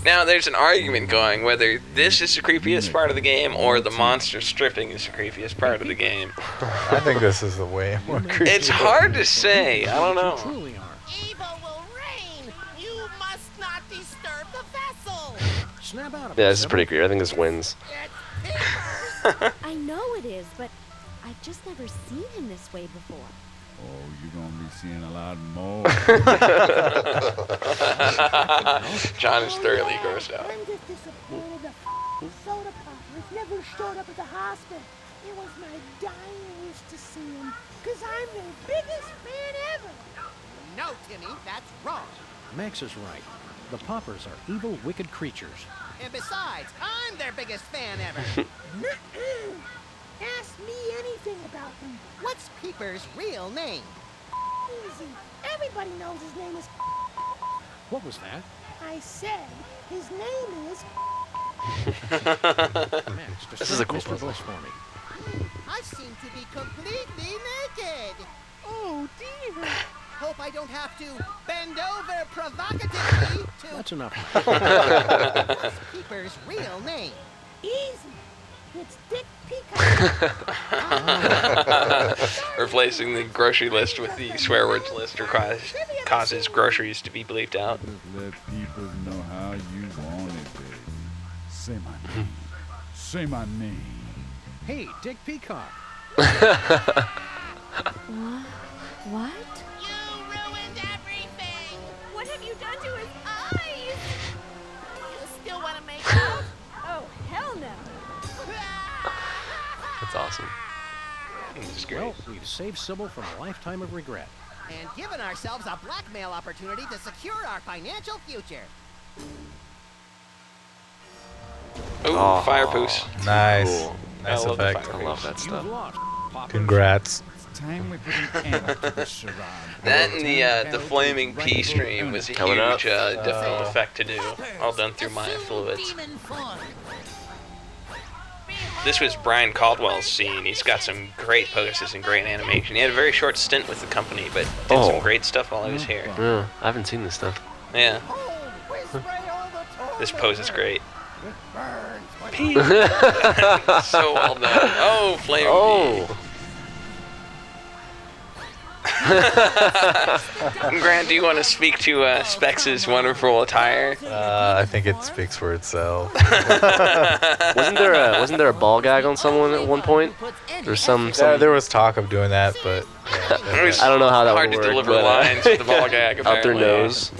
Now there's an argument going whether this is the creepiest part of the game or the monster stripping is the creepiest part of the game. I think this is the way more creepy. It's hard to say. I don't know. Evil will reign. You must not disturb the vessel. Snap out of Yeah, this is pretty creepy. I think this wins. I know it is, but I've just never seen him this way before. Oh, you're gonna be seeing a lot more. John is thoroughly grossed out. I'm just disappointed the soda poppers never showed up at the hospital. It was my dying wish to see him, because I'm their biggest fan ever. No, Timmy, that's wrong. Max is right. The poppers are evil, wicked creatures. And besides, I'm their biggest fan ever. Ask me anything about them. What's Peeper's real name? Easy. Everybody knows his name is. What was that? I said his name is. This is a cool Mr. puzzle. Bush for me. I seem to be completely naked. Oh dear. Hope I don't have to bend over provocatively to. That's enough. What's Peeper's real name? Easy. It's Dick Peacock. Replacing the grocery list with the swear words list causes groceries to be bleeped out. Just let people know how you want it, baby. Say my name. Say my name. Hey, Dick Peacock. What? You ruined everything! What have you done to his eyes? You still want to make out? Oh, hell no. That's awesome. Well, we've saved Sybil from a lifetime of regret. And given ourselves a blackmail opportunity to secure our financial future. Ooh, fire poos. Nice. Cool. Nice I love the effect. fire I love poos. that stuff. Congrats. It's time we put an end to the charade. That and the flaming pea stream was a Coming up. huge difficult effect to do, all done through Maya Fluids. This was Brian Caldwell's scene. He's got some great poses and great animation. He had a very short stint with the company, but did some great stuff while he was here. Yeah, I haven't seen this stuff. Yeah. This pose is great. Pea. So well done. Oh, flaming pea. Grant, do you want to speak to Specs' wonderful attire? I think it speaks for itself. Wasn't there a ball gag on someone at one point? There's some. Yeah, there was talk of doing that, but I don't know how that hard would to work. deliver lines with the ball gag. Out their Apparently. nose.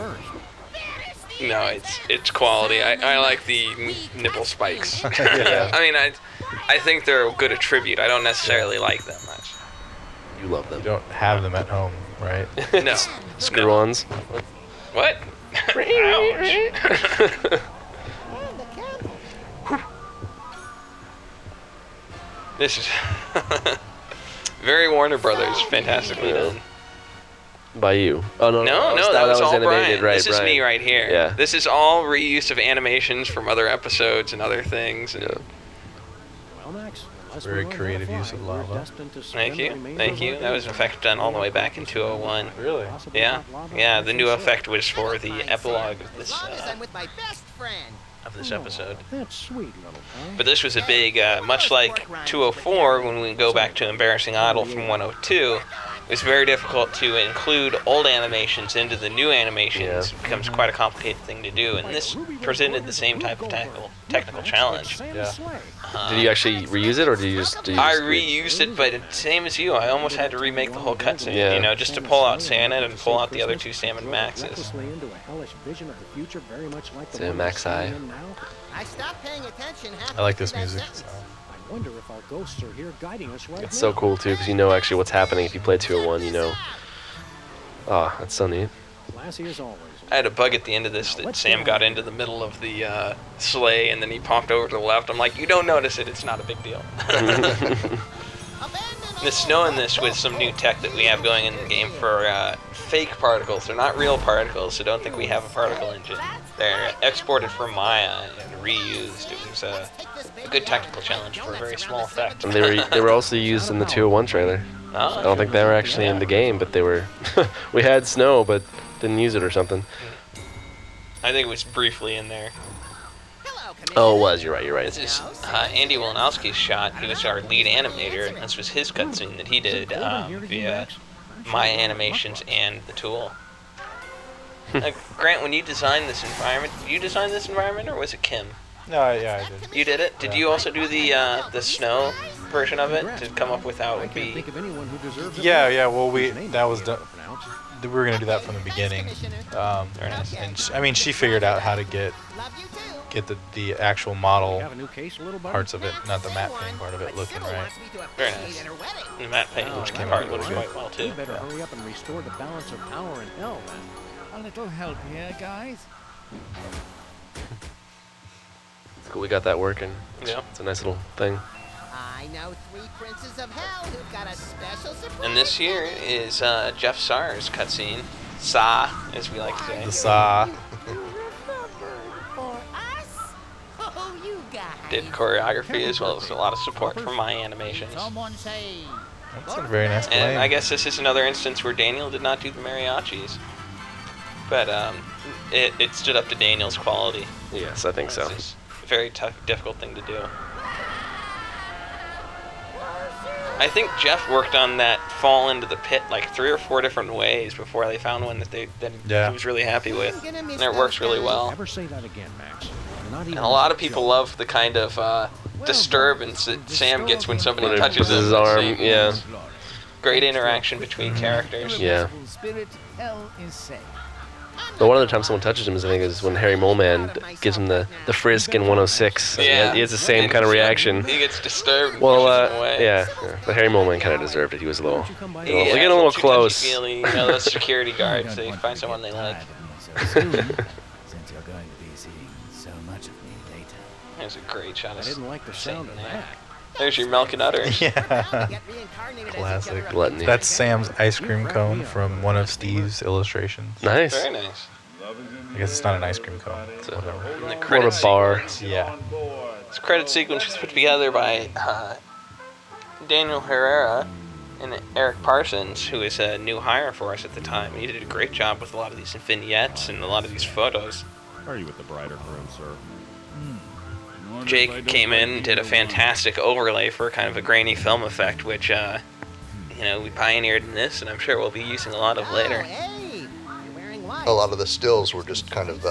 No, it's quality. I like the nipple spikes. Yeah. I mean, I think they're a good attribute. I don't necessarily like them much. You love them. You don't have them at home, right? No. Screw-ons. What? Ouch. This is very Warner Brothers, fantastically done. By you. Oh no. No, that was all animated, Brian. right? This is me right here. Yeah. This is all reuse of animations from other episodes and other things. And Well, Max, unless Very we learn how to creative fly, use of we're lava. destined to Thank spend the you, remainder thank of you. our That was days an effect done all the way back in 201. Really? Yeah, yeah. The new effect was for the epilogue of this I'm with my best friend. episode. That's sweet, little pal. But this was a big, much like 204, when we go back to Embarrassing Idol from 102, it was very difficult to include old animations into the new animations. It becomes quite a complicated thing to do, and this presented the same type of technical challenge. Yeah. Did you actually reuse it, or did you just? I reused it, but same as you, I almost had to remake the whole cutscene, Yeah. you know, just to pull out Santa and pull out the other two Salmon Maxes. Recklessly into a hellish vision of the future, very much like the Salmon one Max we're Eye. seeing now. I stopped paying attention half I like this through that music. sentence. I wonder if our ghosts are here guiding us right It's now. so cool too, because you know actually what's happening if you play 201. You know. Oh, that's so neat. Classy as always. I had a bug at the end of this that Sam got into the middle of the sleigh and then he popped over to the left. I'm like, you don't notice it, it's not a big deal. The snow in this with some new tech that we have going in the game for fake particles. They're not real particles, so don't think we have a particle engine. They're exported from Maya and reused. It was a good technical challenge for a very small effect. And they were also used in the 201 trailer. Oh. I don't think they were actually in the game, but they were. We had snow, but didn't use it or something. I think it was briefly in there. Oh, it was. You're right. You're right. This is Andy Wilanowski's shot. He was our lead animator, and this was his cutscene that he did via Maya Animations and the tool. Grant, when you designed this environment, did you design this environment, or was it Kim? No, yeah, I did. You did it? Did you also do the snow version of it to come up with how it would be? Think of anyone who deserves it. Yeah. Well, that was done. We were gonna do that from the beginning. Very nice. And she figured out how to get the actual model Have a new case, little buddy? parts of it, not the matte painting part of it, looking right. Very nice. And the matte painting, which came out looks quite well too. We better hurry up and restore the balance of power in hell, then. A little help here, guys. It's cool. We got that working. Yeah. It's a nice little thing. I know 3 princes of hell who've got a special surprise. And this here is Jeff Saar's cutscene. Sa, as we like to say. The Saw. For us? Oh, you guys. Did choreography as well as a lot of support from my animations. Someone say. That's a very nice And claim. I guess this is another instance where Daniel did not do the mariachis. But it stood up to Daniel's quality. Yes, I think so. It's a very tough, difficult thing to do. I think Jeff worked on that fall into the pit like 3 or 4 different ways before they found one that he was really happy with, and it works really well. Never say that again, Max. Not And even a lot of people love the kind of disturbance that Sam gets when somebody When it touches pushes his him. arm, yeah. Great interaction between characters. Yeah. Spirit, hell is safe. The one other time someone touches him, I think, is when Harry Moleman gives him the frisk in 106. Yeah. He has the same kind of reaction. He gets disturbed and Well, pushes him away. yeah. But Harry Moleman kind of deserved it. He was a little, Yeah, getting a little close. touchy-feely, those security guards, they find someone they like. Since you're going to be seeing so much of me later. There's a great shot of I didn't like the sound of that. There's your milk and udder. Yeah. Classic. Gluttony. That's Sam's ice cream cone from one of Steve's illustrations. Nice. Very nice. I guess it's not an ice cream cone. And the What credit a bar. sequence. Yeah. This credit sequence was put together by Daniel Herrera and Eric Parsons, who is a new hire for us at the time. He did a great job with a lot of these vignettes and a lot of these photos. Are you with the brighter groom, sir? Jake came in and did a fantastic overlay for kind of a grainy film effect, which we pioneered in this, and I'm sure we'll be using a lot of later. A lot of the stills were just kind of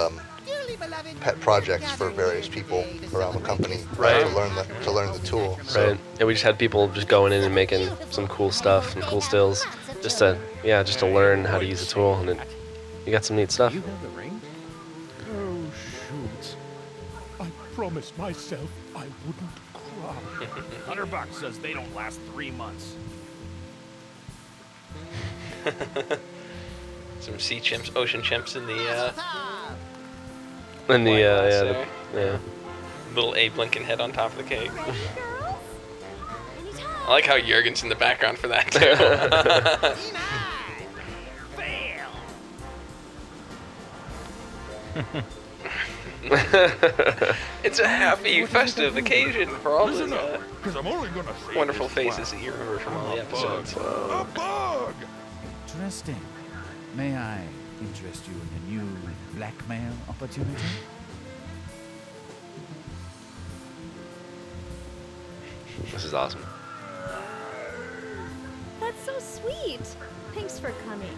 pet projects for various people around the company Right. to learn the tool. So Right. Yeah, we just had people just going in and making some cool stuff, some cool stills, just to learn how to use the tool, and you got some neat stuff. You have the ring? Oh, shoot. I promised myself I wouldn't cry. $100 says they don't last 3 months. Some sea chimps, ocean chimps in the And the wine glass yeah, there. Little Abe Lincoln head on top of the cake. I like how Jurgen's in the background for that too. It's a happy, festive occasion for all the wonderful faces that you remember from all the episodes. A bug! Interesting. May I interest you in a new blackmail opportunity? This is awesome. That's so sweet. Thanks for coming.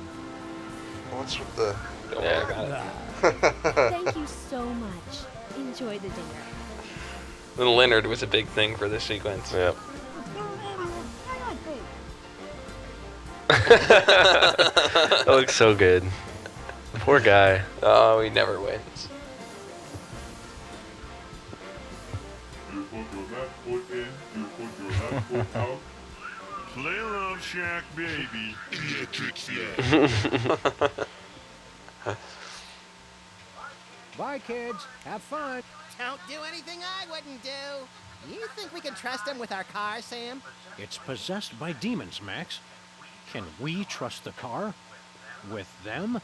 what's with the? Don't worry about it. Thank you so much. Enjoy the dinner. Little Leonard was a big thing for this sequence. Yep. That looks so good. Poor guy. Oh, he never wins. Play Love Shack, baby. Bye, kids. Have fun. Don't do anything I wouldn't do. You think we can trust him with our car, Sam? It's possessed by demons, Max. Can we trust the car? With them?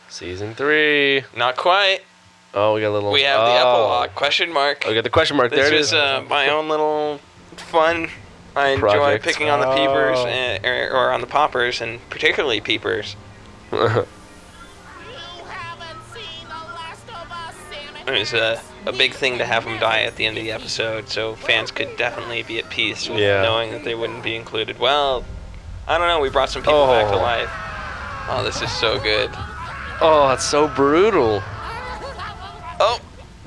Season 3. Not quite. Oh, we got a little. We have the epilogue, question mark. Oh, we got the question mark. There it This is. was my own little fun. I enjoy Project. picking on the peepers, Oh. or on the poppers, and particularly peepers. It was a big thing to have them die at the end of the episode, so fans could definitely be at peace with Yeah. knowing that they wouldn't be included. Well, I don't know, we brought some people back to life. Oh, this is so good. Oh, that's so brutal. Oh!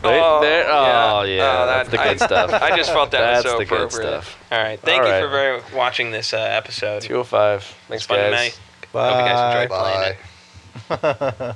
Right there. Oh, yeah. Oh, that's the good stuff. I just felt that That's was so the good appropriate. stuff. All right, thank All you right. for watching this episode. 205. Thanks, It's fun guys. tonight. Hope you guys enjoyed playing it. Bye.